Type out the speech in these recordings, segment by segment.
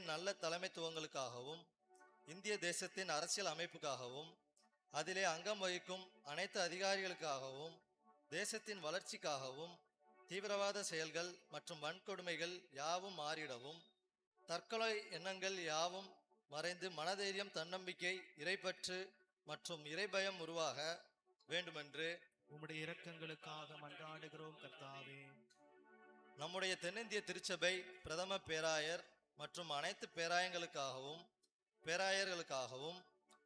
சபையின் நல்ல தலைமைத்துவங்களுக்காகவும் இந்திய தேசத்தின் அரசியல் அமைப்புக்காகவும் அதிலே அங்கம் வகிக்கும் அனைத்து அதிகாரிகளுக்காகவும் தேசத்தின் வளர்ச்சிக்காகவும் தீவிரவாத செயல்கள் மற்றும் வன்கொடுமைகள் யாவும் மாறிடவும் தற்கொலை எண்ணங்கள் யாவும் மறைந்து மனதைரியம், தன்னம்பிக்கை, இறைப்பற்று மற்றும் இறைபயம் உருவாக வேண்டுமென்று உம்முடைய இரக்கங்களுக்காக மன்றாடுகிறோம் கர்த்தாவே. நம்முடைய தென்னிந்திய திருச்சபை பிரதம பேராயர் மற்றும் அனைத்து பேராயர்களுக்காகவும்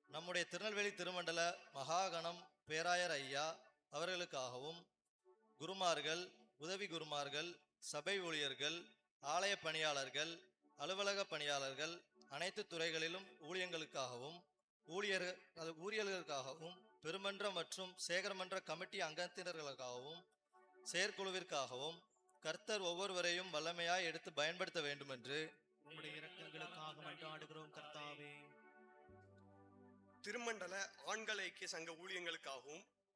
நம்முடைய திருநெல்வேலி திருமண்டல மகாகணம் பேராயர் ஐயா அவர்களுக்காகவும் குருமார்கள், உதவி குருமார்கள், சபை ஊழியர்கள், ஆலய பணியாளர்கள், அலுவலக பணியாளர்கள், அனைத்து துறைகளிலும் ஊழியர்களுக்காகவும் பெருமன்ற மற்றும் சேகரமன்ற கமிட்டி அங்கத்தினர்களுக்காகவும் செயற்குழுவிற்காகவும் கர்த்தர் ஒவ்வொருவரையும் வல்லமையாய் எடுத்து பயன்படுத்த வேண்டும் என்று உம்முடைய இரக்கங்களுக்காக மன்றாடுகிறோம் கர்த்தாவே. திருமண்டல ஆண்கள் ஐக்கிய சங்க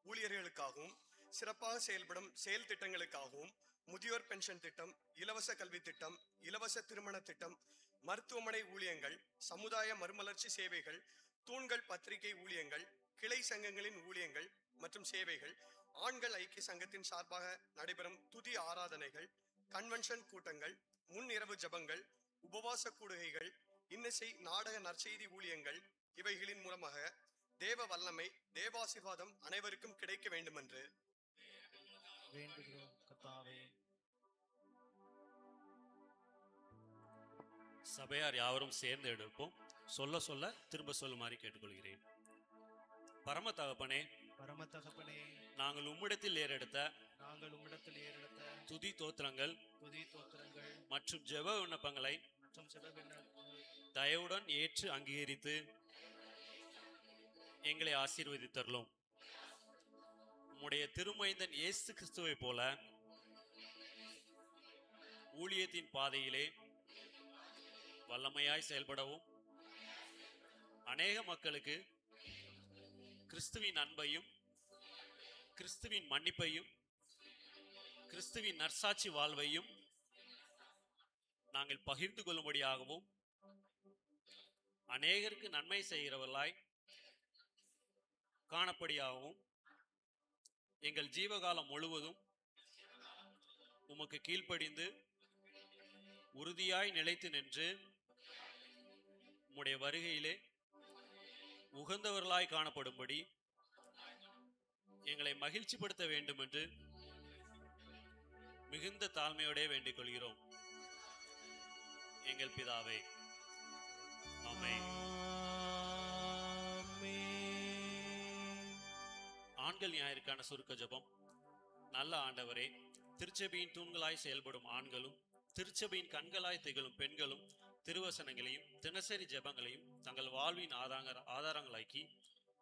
ஊழியர்களுக்காகவும் சிறப்பாக செயல்படும் செயல் திட்டங்களுக்காகவும் முதியோர் பென்ஷன் திட்டம், இலவச கல்வி திட்டம், இலவச திருமண திட்டம், மருத்துவமனை ஊழியங்கள், சமுதாய மறுமலர்ச்சி சேவைகள், தூண்கள் பத்திரிகை ஊழியங்கள், கிளை சங்கங்களின் ஊழியங்கள் மற்றும் சேவைகள், ஆண்கள் ஐக்கிய சங்கத்தின் சார்பாக நடைபெறும் துதி ஆராதனைகள், கன்வென்ஷன் கூட்டங்கள், முன்னிரவு ஜபங்கள், உபவாச கூடுகைகள், இன்னிசை நாடக நற்செய்தி ஊழியங்கள் இவைகளின் மூலமாக தேவ வல்லமை, தேவாசீர்வாதம் அனைவருக்கும் கிடைக்க வேண்டுமென்று வேண்டுகிறோம் கர்த்தாவே. சபையார் யாவரும் சேர்ந்து எடுப்போம். சொல்ல சொல்ல திரும்ப சொல்லுமாறு கேட்டுக்கொள்கிறேன். பரம தகப்பனே, நாங்கள் உம்மிடத்தில் ஏறெடுத்த துதி தோத்திரங்கள் மற்றும் ஜெப விண்ணப்பங்களை தயவுடன் ஏற்று அங்கீகரித்து எங்களை ஆசீர்வதித்தருளும். உம்முடைய திருமைந்தன் இயேசு கிறிஸ்துவை போல ஊழியத்தின் பாதையிலே வல்லமையாய் செயல்படவும் அநேக மக்களுக்கு கிறிஸ்துவின் அன்பையும், கிறிஸ்துவின் மன்னிப்பையும், கிறிஸ்துவின் நற்சாட்சி வாழ்வையும் நாங்கள் பகிர்ந்து கொள்ளும்படியாகவும் அநேகருக்கு நன்மை செய்கிறவர்களாய் காணப்படியாகவும் எங்கள் ஜீவகாலம் முழுவதும் உமக்கு கீழ்ப்படிந்து உறுதியாய் நிலைத்து நின்று உம்முடைய வருகையிலே உகந்தவர்களாய் காணப்படும்படி எங்களை மகிழ்ச்சிப்படுத்த வேண்டும் என்று மிகுந்த தாழ்மையோடே வேண்டிக் கொள்கிறோம். எங்கள் பிதாவே, ஆமென். ஆண்கள் ஞாயிற்கான சுருக்க ஜெபம். நல்ல ஆண்டவரே, திருச்சபையின் தூண்களாய் செயல்படும் ஆண்களும் திருச்சபையின் கண்களாய் திகழும் பெண்களும் திருவசனங்களையும் தினசரி ஜெபங்களையும் தங்கள் வாழ்வின் ஆதாரங்களாக்கி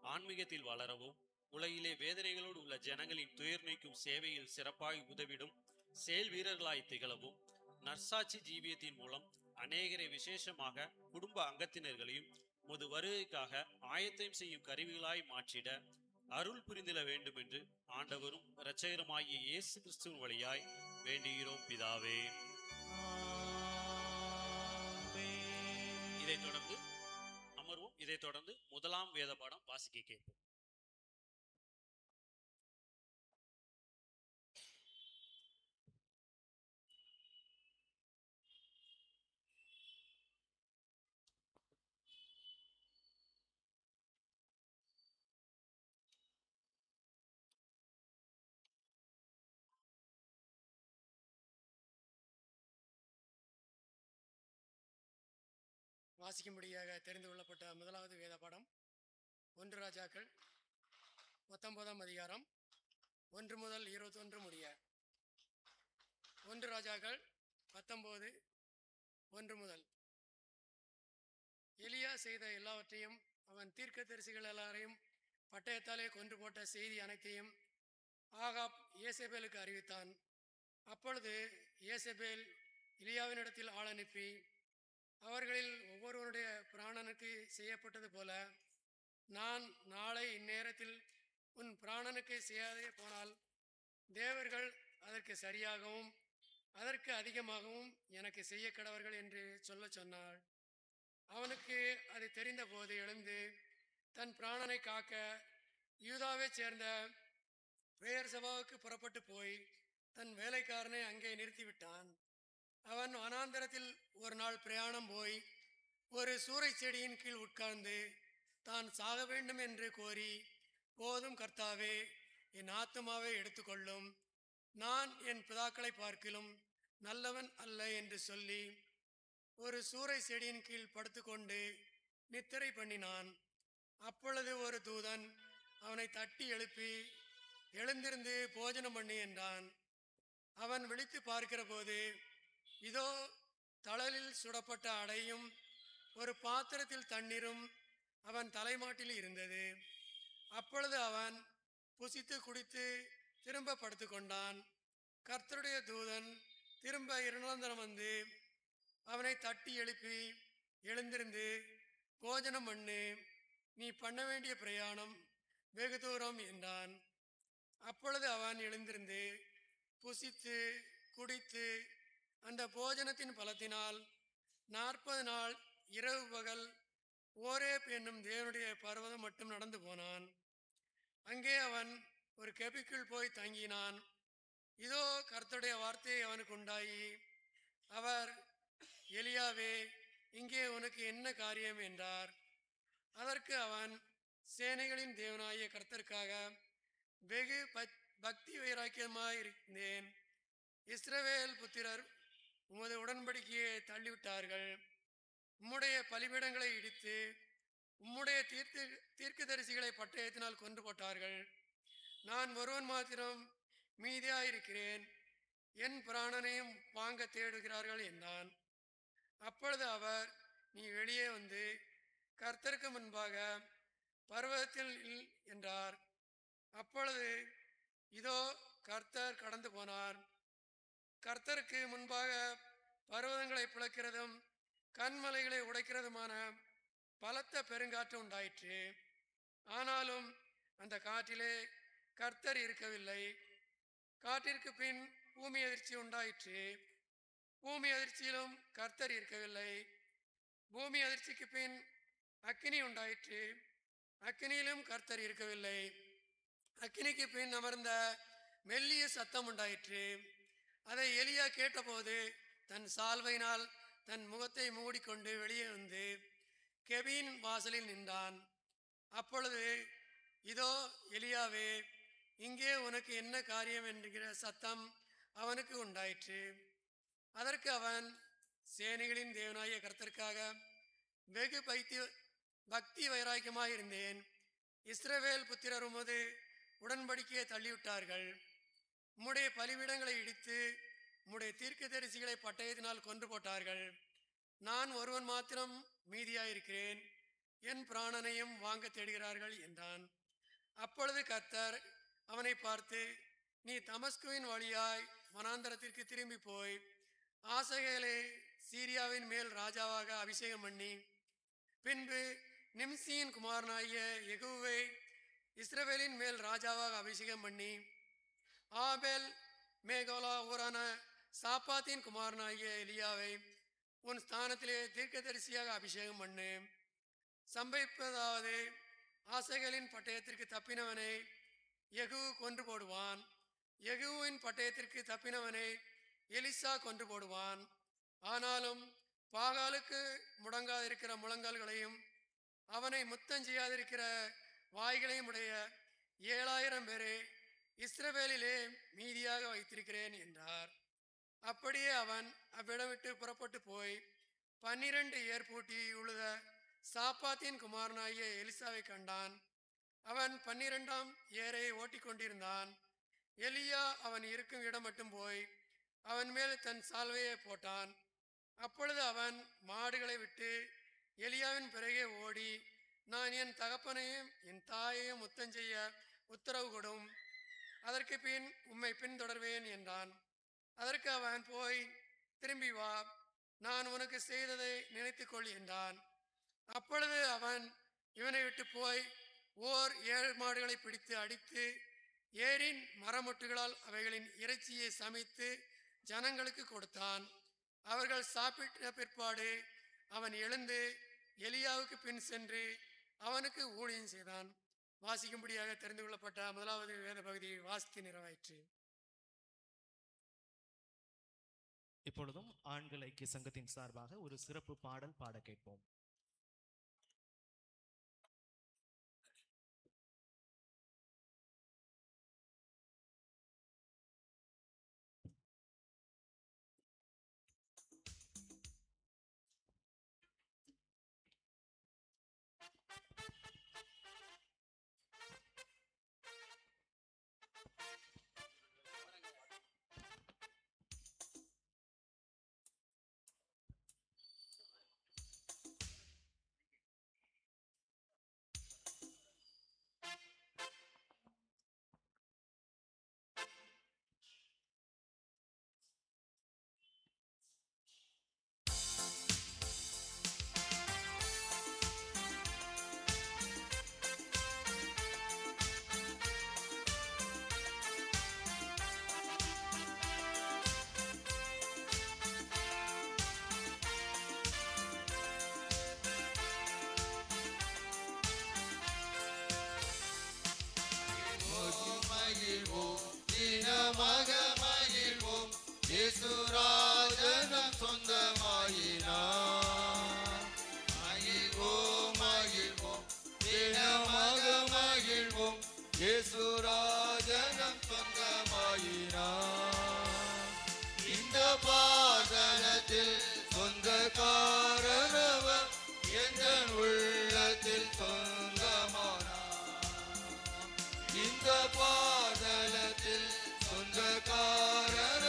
ஆன்மீகத்தில் வளரவும் உலகிலே வேதனைகளோடு உள்ள ஜனங்களின் துயர் நீக்கும் சேவையில் சிறப்பாய் உதவிடும் செயல் வீரர்களாய் திகழவும் நற்சாட்சி ஜீவியத்தின் மூலம் அநேகரை விசேஷமாக குடும்ப அங்கத்தினர்களையும் முது வருகைக்காக ஆயத்தம் செய்யும் கருவிகளாய் மாற்றிட அருள் புரிந்திட வேண்டும் என்று ஆண்டவரும் இரட்சகருமாகிய இயேசு கிறிஸ்துவின் வழியாய் வேண்டுகிறோம் பிதாவே. இதைத் தொடர்ந்து அமர்வோம். இதைத் தொடர்ந்து முதலாம் வேத பாடம் வாசிக்க கேட்போம். வாசிக்கும்படியாக தெரிந்து கொள்ளப்பட்ட முதலாவது வேத பாடம் 1 ராஜாக்கள் 19ஆம் அதிகாரம் 1 முதல் 21 முடிய. 1 ராஜாக்கள் 19 1 முதல். எலியா செய்த எல்லாவற்றையும் அவன் தீர்க்கதரிசிகள் எல்லாரையும் பட்டயத்தாலே கொன்று போட்ட செய்தி அனைத்தையும் ஆகாப் ஏசபேலுக்கு அறிவித்தான். அப்பொழுது ஏசபேல் எலியாவினிடத்தில் ஆள் அனுப்பி, அவர்களில் ஒவ்வொருவருடைய பிராணனுக்கு செய்யப்பட்டது போல நான் நாளை இந்நேரத்தில் உன் பிராணனுக்கு செய்யாதே போனால் தேவர்கள் அதற்கு சரியாகவும் அதற்கு அதிகமாகவும் எனக்கு செய்ய கடவர்கள் என்று சொல்ல சொன்னாள். அவனுக்கு அது தெரிந்தபோது எழுந்து தன் பிராணனை காக்க யூதாவைச் சேர்ந்த பெயர் சபாவுக்கு புறப்பட்டு போய் தன் வேலைக்காரனை அங்கே நிறுத்திவிட்டான். அவன் வனாந்தரத்தில் ஒரு நாள் பிரயாணம் போய் ஒரு சூறை செடியின் கீழ் உட்கார்ந்து தான் சாக வேண்டும் என்று கோரி, போதும் கர்த்தாவே, என் ஆத்துமாவை எடுத்துக்கொள்ளும், நான் என் பிதாக்களை பார்க்கிலும் நல்லவன் அல்ல என்று சொல்லி ஒரு சூறை செடியின் கீழ் படுத்துக்கொண்டு நித்திரை பண்ணினான். அப்பொழுது ஒரு தூதன் அவனை தட்டி எழுப்பி, எழுந்திருந்து போஜனம் பண்ணி என்றான். அவன் விழித்து பார்க்கிற போது இதோ தழலில் சுடப்பட்ட அடையும் ஒரு பாத்திரத்தில் தண்ணீரும் அவன் தலைமாட்டில் இருந்தது. அப்பொழுது அவன் புசித்து குடித்து திரும்ப படுத்து கொண்டான். கர்த்தருடைய தூதன் திரும்ப இரண்டாம் தரம் வந்து அவனை தட்டி எழுப்பி, எழுந்திருந்து போஜனம் பண்ணு, நீ பண்ண வேண்டிய பிரயாணம் வெகு தூரம் என்றான். அப்பொழுது அவன் எழுந்திருந்து புசித்து குடித்து அந்த போஜனத்தின் பலத்தினால் 40 நாள் இரவு பகல் ஓரேப் என்னும் தேவனுடைய பர்வதம் மட்டும் நடந்து போனான். அங்கே அவன் ஒரு கெபிக்குள் போய் தங்கினான். இதோ கர்த்தருடைய வார்த்தை அவனுக்கு உண்டாகி, அவர், எலியாவே, இங்கே உனக்கு என்ன காரியம் என்றார். அதற்கு அவன், சேனைகளின் தேவனாகிய கர்த்தருக்காக வெகு பக்தி வைராக்கியமாயிருந்தேன். இஸ்ரவேல் புத்திரர் உமது உடன்படிக்கையை தள்ளிவிட்டார்கள். உம்முடைய பலிபீடங்களை இடித்து உம்முடைய தீர்க்கதரிசிகளை பட்டயத்தினால் கொன்று போட்டார்கள். நான் ஒருவன் மாத்திரம் மீதியாயிருக்கிறேன், என் பிராணனையும் வாங்க தேடுகிறார்கள் என்றான். அப்பொழுது அவர், நீ வெளியே வந்து கர்த்தருக்கு முன்பாக பர்வதத்தில் என்றார். அப்பொழுது இதோ கர்த்தர் கடந்து போனார். கர்த்தருக்கு முன்பாக பர்வதங்களை பிளக்கிறதும் கண்மலைகளை உடைக்கிறதுமான பலத்த பெருங்காற்று உண்டாயிற்று. ஆனாலும் அந்த காற்றிலே கர்த்தர் இருக்கவில்லை. காற்றிற்கு பின் பூமி அதிர்ச்சி உண்டாயிற்று. பூமி அதிர்ச்சியிலும் கர்த்தர் இருக்கவில்லை. பூமி அதிர்ச்சிக்கு பின் அக்கினி உண்டாயிற்று. அக்கினியிலும் கர்த்தர் இருக்கவில்லை. அக்கினிக்கு பின் அமர்ந்த மெல்லிய சத்தம் உண்டாயிற்று. அதை எலியா கேட்டபோது தன் சால்வையினால் தன் முகத்தை மூடிக்கொண்டு வெளியே வந்து கெபியின் வாசலில் நின்றான். அப்பொழுது, இதோ எலியாவே, இங்கே உனக்கு என்ன காரியம் என்கிற சத்தம் அவனுக்கு உண்டாயிற்று. அதற்கு அவன், சேனைகளின் தேவனாகிய கர்த்தருக்காக வெகு பக்தி வைராக்கியமாயிருந்தேன். இஸ்ரவேல் புத்திரர் உமது உடன்படிக்கையை தள்ளிவிட்டார்கள். உம்முடைய பலிபீடங்களை இடித்து உம்முடைய தீர்க்கதரிசிகளை பட்டயத்தினால் கொன்று போட்டார்கள். நான் ஒருவன் மாத்திரம் மீதியாயிருக்கிறேன், என் பிராணனையும் வாங்க தேடுகிறார்கள் என்றான். அப்பொழுது கர்த்தர் அவனை பார்த்து, நீ தமஸ்குவின் வழியாய் வனாந்தரத்திற்கு திரும்பி போய் ஆசகேலை சீரியாவின் மேல் ராஜாவாக அபிஷேகம் பண்ணி, பின்பு நிம்சியின் குமாரனாகிய யெகூவை இஸ்ரவேலின் மேல் ராஜாவாக அபிஷேகம் பண்ணி, ஆபேல் மேகோலா ஊரான சாப்பாத்தின் குமாரனாகிய எலியாவை உன் ஸ்தானத்திலே தீர்க்கதரிசியாக அபிஷேகம் பண்ணு. சம்பவிப்பதாவது, ஆசகேலின் பட்டயத்திற்கு தப்பினவனை யெகூ கொன்று போடுவான். யெகூவின் பட்டயத்திற்கு தப்பினவனை எலிசா கொன்று போடுவான். ஆனாலும் பாகாலுக்கு முடங்காதிருக்கிற முழங்கால்களையும் அவனை முத்தம் செய்யாதிருக்கிற வாய்களையும் உடைய 7000 பேரை இஸ்ரவேலிலே மீதியாக வைத்திருக்கிறேன் என்றார். அப்படியே அவன் அவ்விடம் விட்டு புறப்பட்டு போய் 12 ஏர்பூட்டி உழுத சாப்பாத்தின் குமாரனாகிய எலிசாவை கண்டான். அவன் 12ஆம் ஏரை ஓட்டிக்கொண்டிருந்தான். எலியா அவன் இருக்கும் இடம் மட்டும் போய் அவன் மேல் தன் சால்வையை போட்டான். அப்பொழுது அவன் மாடுகளை விட்டு எலியாவின் பிறகே ஓடி, நான் என் தகப்பனையும் என் தாயையும் முத்தம் செய்ய உத்தரவு கொடும், அதற்கு பின் உம்மை பின்தொடர்வேன் என்றான். அதற்கு அவன், போய் திரும்பி வா, நான் உனக்கு செய்ததை நினைத்துக்கொள் என்றான். அப்பொழுது அவன் இவனை விட்டு போய் ஓர் 7 மாடுகளை பிடித்து அடித்து ஏரின் மரமொட்டுகளால் அவைகளின் இறைச்சியை சமைத்து ஜனங்களுக்கு கொடுத்தான். அவர்கள் சாப்பிட்ட பிற்பாடு அவன் எழுந்து எலியாவுக்கு பின் சென்று அவனுக்கு ஊழியம் செய்தான். வாசிக்கும்படியாக தெரிந்து கொள்ளப்பட்ட முதலாவது வேத பகுதியை வாசித்து நிறைவேற்று. இப்பொழுதும் ஆண்கள் ஐக்கிய சங்கத்தின் சார்பாக ஒரு சிறப்பு பாடல் பாட கேட்போம். இயேசுராஜனம் சொந்தமாயினார். மகிழ்வோம் மகிழ்வோம் தினமாக மகிழ்வோம் இயேசுராஜனம் சொந்தமாயினார். இந்த பாதலத்தில் சொந்தக்காரனவர் எங்கள் உள்ளத்தில் சொந்தமானார். இந்த பாதலத்தில் சொந்தக்காரனவர்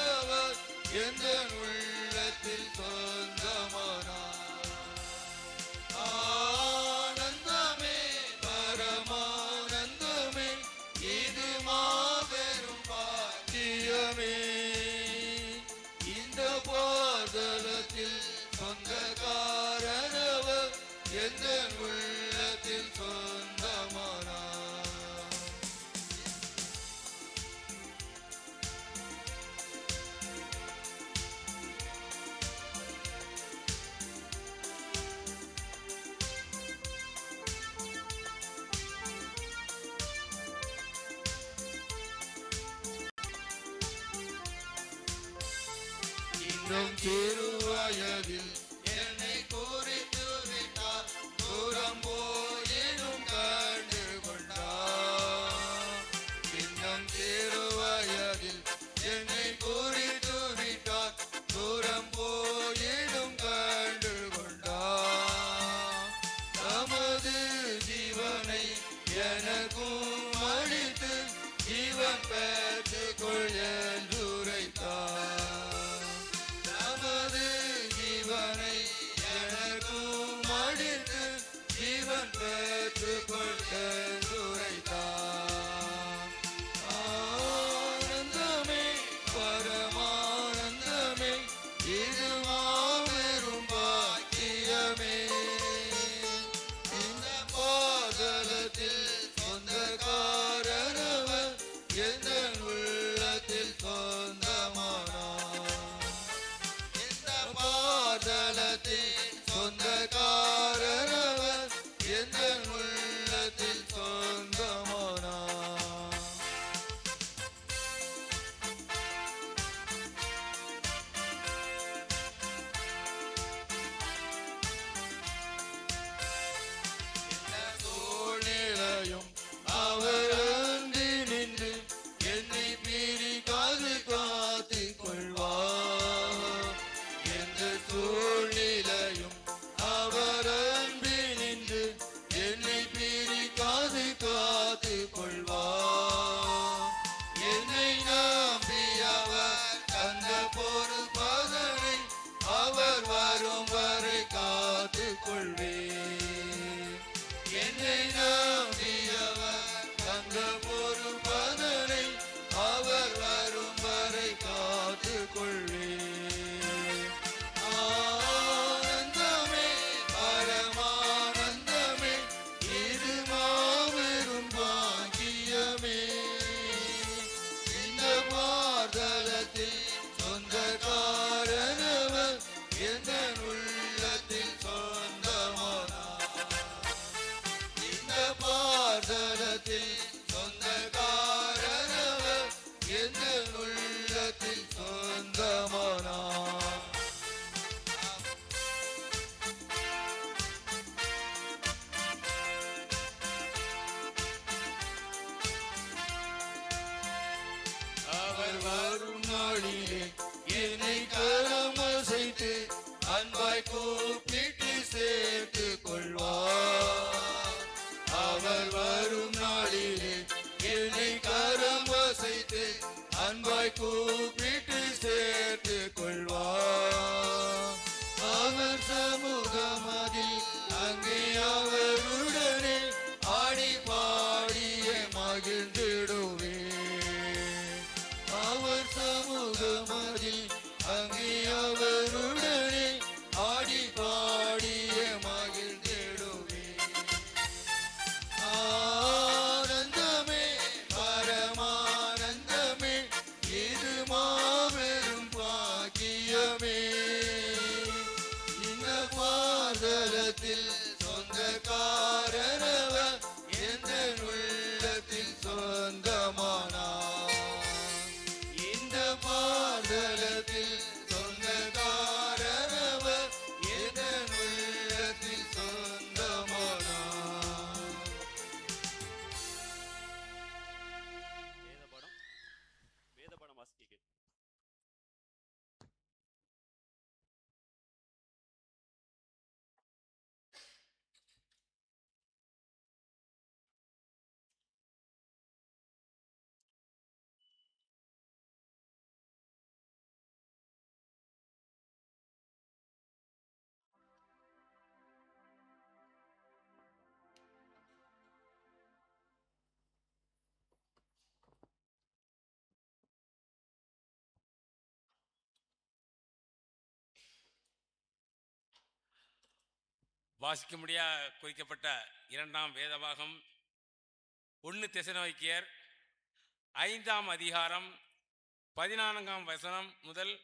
எங்கள் உள்ளத்தில் சொந்தமானார். ஆனந்தமே பரமானந்தமே இது மாபெரும் பாக்கியமே. இந்த பாதலத்தில் சொந்தக்காரனவர் எங்கள் உள்ளத்தில் சொந்தமானார். இன்னும் சிறுவயதில் என்னை குறித்து விட்டார். தூரம் போயினும் கண்டு கொண்டார். இன்னும் சிறுவயதில் என்னை குறித்து விட்டார். தூரம் போயினும் கண்டு கொண்டார். தமது ஜீவனை எனக்கும் அளித்து ஜீவன் பெற்றுக்கொள் என்றுரைத்தார். தமது ஜீவனை பாதலத்தில் சொந்தக்காரனவர் எந்த உள்ளத்தில் சொந்தமானார். இந்த பாதலத்தில் சொந்தக்காரனவர் எந்த உள்ளத்தில் சொந்தமானார். வேதபடம் வாசிக்க. வாசிக்கும்படியா குறிக்கப்பட்ட இரண்டாம் வேதபாகம் 1 தெசலோனிக்கேயர் 5ஆம் அதிகாரம் 14ஆம் வசனம் முதல்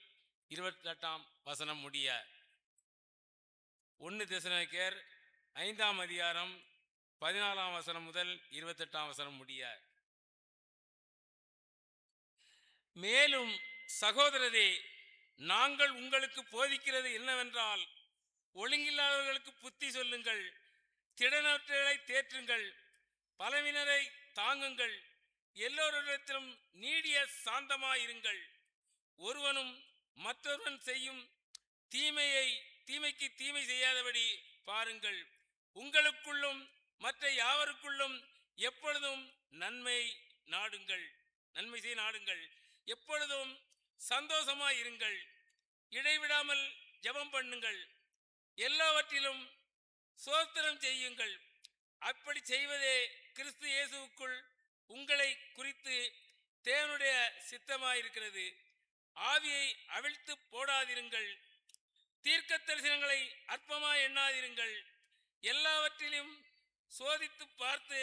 28ஆம் வசனம் முடிய. 1 தெசலோனிக்கேயர் 5ஆம் அதிகாரம் 14ஆம் வசனம் முதல் 28ஆம் வசனம் முடிய. மேலும் சகோதரரே, நாங்கள் உங்களுக்கு போதிக்கிறது என்னவென்றால், ஒழுங்கில்லாதவர்களுக்கு புத்தி சொல்லுங்கள், திடனற்றவர்களை தேற்றுங்கள், பலவினரை தாங்குங்கள், எல்லோரிடத்திலும் நீடிய சாந்தமாயிருங்கள். ஒருவனும் மற்றொருவன் செய்யும் தீமைக்கு தீமை செய்யாதபடி பாருங்கள். உங்களுக்குள்ளும் மற்ற யாவருக்குள்ளும் எப்பொழுதும் நன்மை செய்ய நாடுங்கள். எப்பொழுதும் சந்தோஷமாயிருங்கள். இடைவிடாமல் ஜெபம் பண்ணுங்கள். எல்லாவற்றிலும் ஸ்தோத்திரம் செய்யுங்கள். அப்படி செய்வதே கிறிஸ்து இயேசுவுக்குள் உங்களை குறித்து தேவனுடைய சித்தமாயிருக்கிறது. ஆவியை அவிழ்த்து போடாதிருங்கள். தீர்க்க தரிசனங்களை அற்பமாய் எண்ணாதிருங்கள். எல்லாவற்றிலும் சோதித்து பார்த்து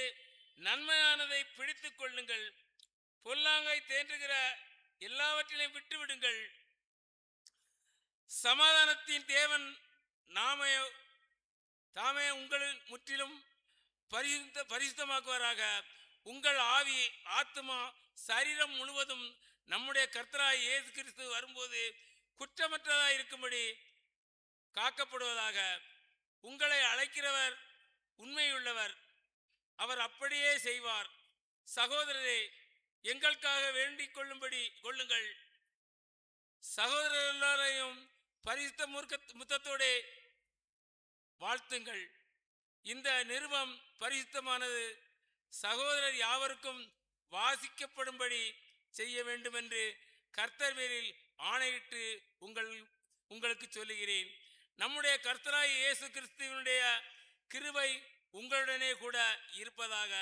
நன்மையானதை பிடித்து கொள்ளுங்கள். பொல்லாங்கை தேற்றுகிற எல்லாவற்றிலையும் விட்டுவிடுங்கள். சமாதானத்தின் தேவன் தாமே உங்களின் முற்றிலும் பரிசுத்தமாக்குவாராக. உங்கள் ஆவி, ஆத்மா, சரீரம் முழுவதும் நம்முடைய கர்த்தராய் இயேசு கிறிஸ்து வரும்போது குற்றமற்றதாய் இருக்கும்படி காக்கப்படுவதாக. உங்களை அழைக்கிறவர் உண்மையுள்ளவர், அவர் அப்படியே செய்வார். சகோதரரே, எங்களுக்காக வேண்டிக் கொள்ளுங்கள். சகோதரர் எல்லாரையும் பரிசுத்த முத்தத்தோடு வாழ்த்துங்கள். இந்த நிருபம் பரிசுத்தமானது. சகோதரர் யாவருக்கும் வாசிக்கப்படும்படி செய்ய வேண்டும் என்று கர்த்தர் பேரில் ஆணையிட்டு உங்களுக்கு சொல்லுகிறேன். நம்முடைய கர்த்தராய் இயேசு கிறிஸ்துவினுடைய கிருபை உங்களுடனே கூட இருப்பதாக.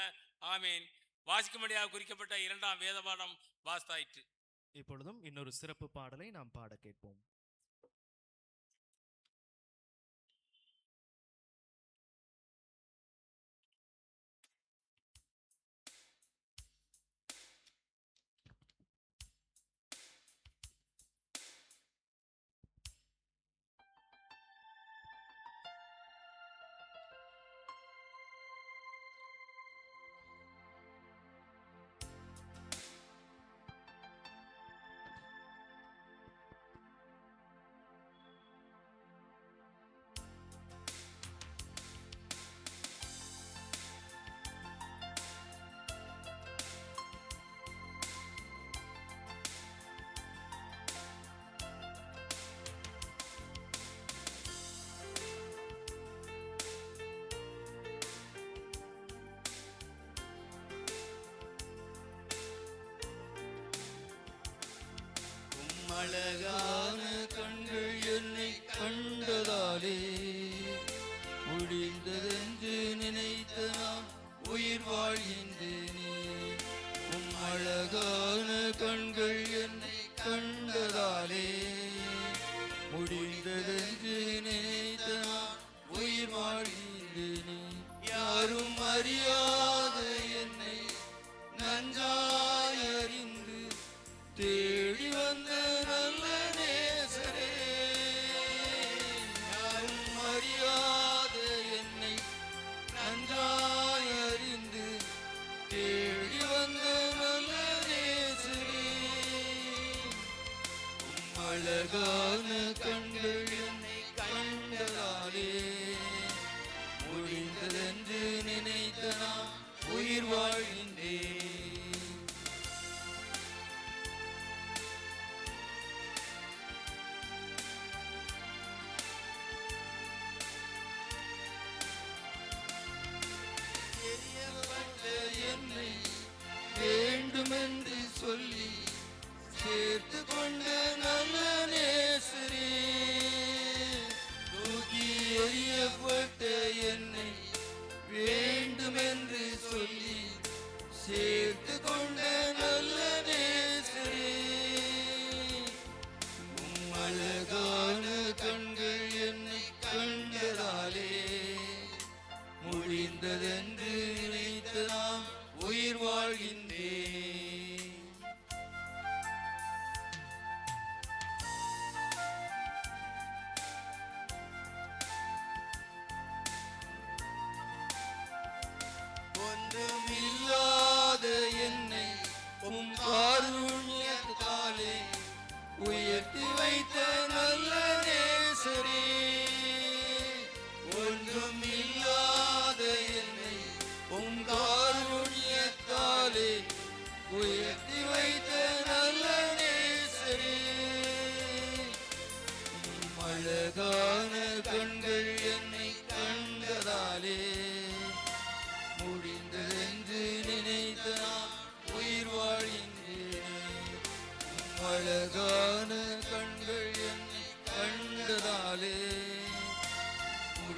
ஆமேன். வாசிக்கும்படியாக குறிக்கப்பட்ட இரண்டாம் வேதபாடம் வாஸ்தாயிற்று. இப்பொழுதும் இன்னொரு சிறப்பு பாடலை நாம் பாட கேட்போம். அழகான கண்கள் என்னை கண்டதாலே முடிந்ததென்று நினைத்த நான் உயிர் வாழ்கின்றேனே. அழகான கண்கள் என்னை கண்டதாலே முடிந்ததென்று நினைத்த நான் உயிர் வாழ்கின்றேனே. யாரும் அறியாத என்னை நன்றாய் அறிந்து தேடி வந்த நல்ல நேசரே, யாரும் அறியாத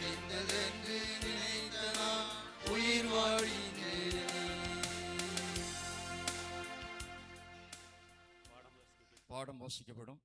முடிந்ததென்று நினைத்த நான் உயிர் வாழ்கின்றேன். பாடம் வாசிக்கப்படும்.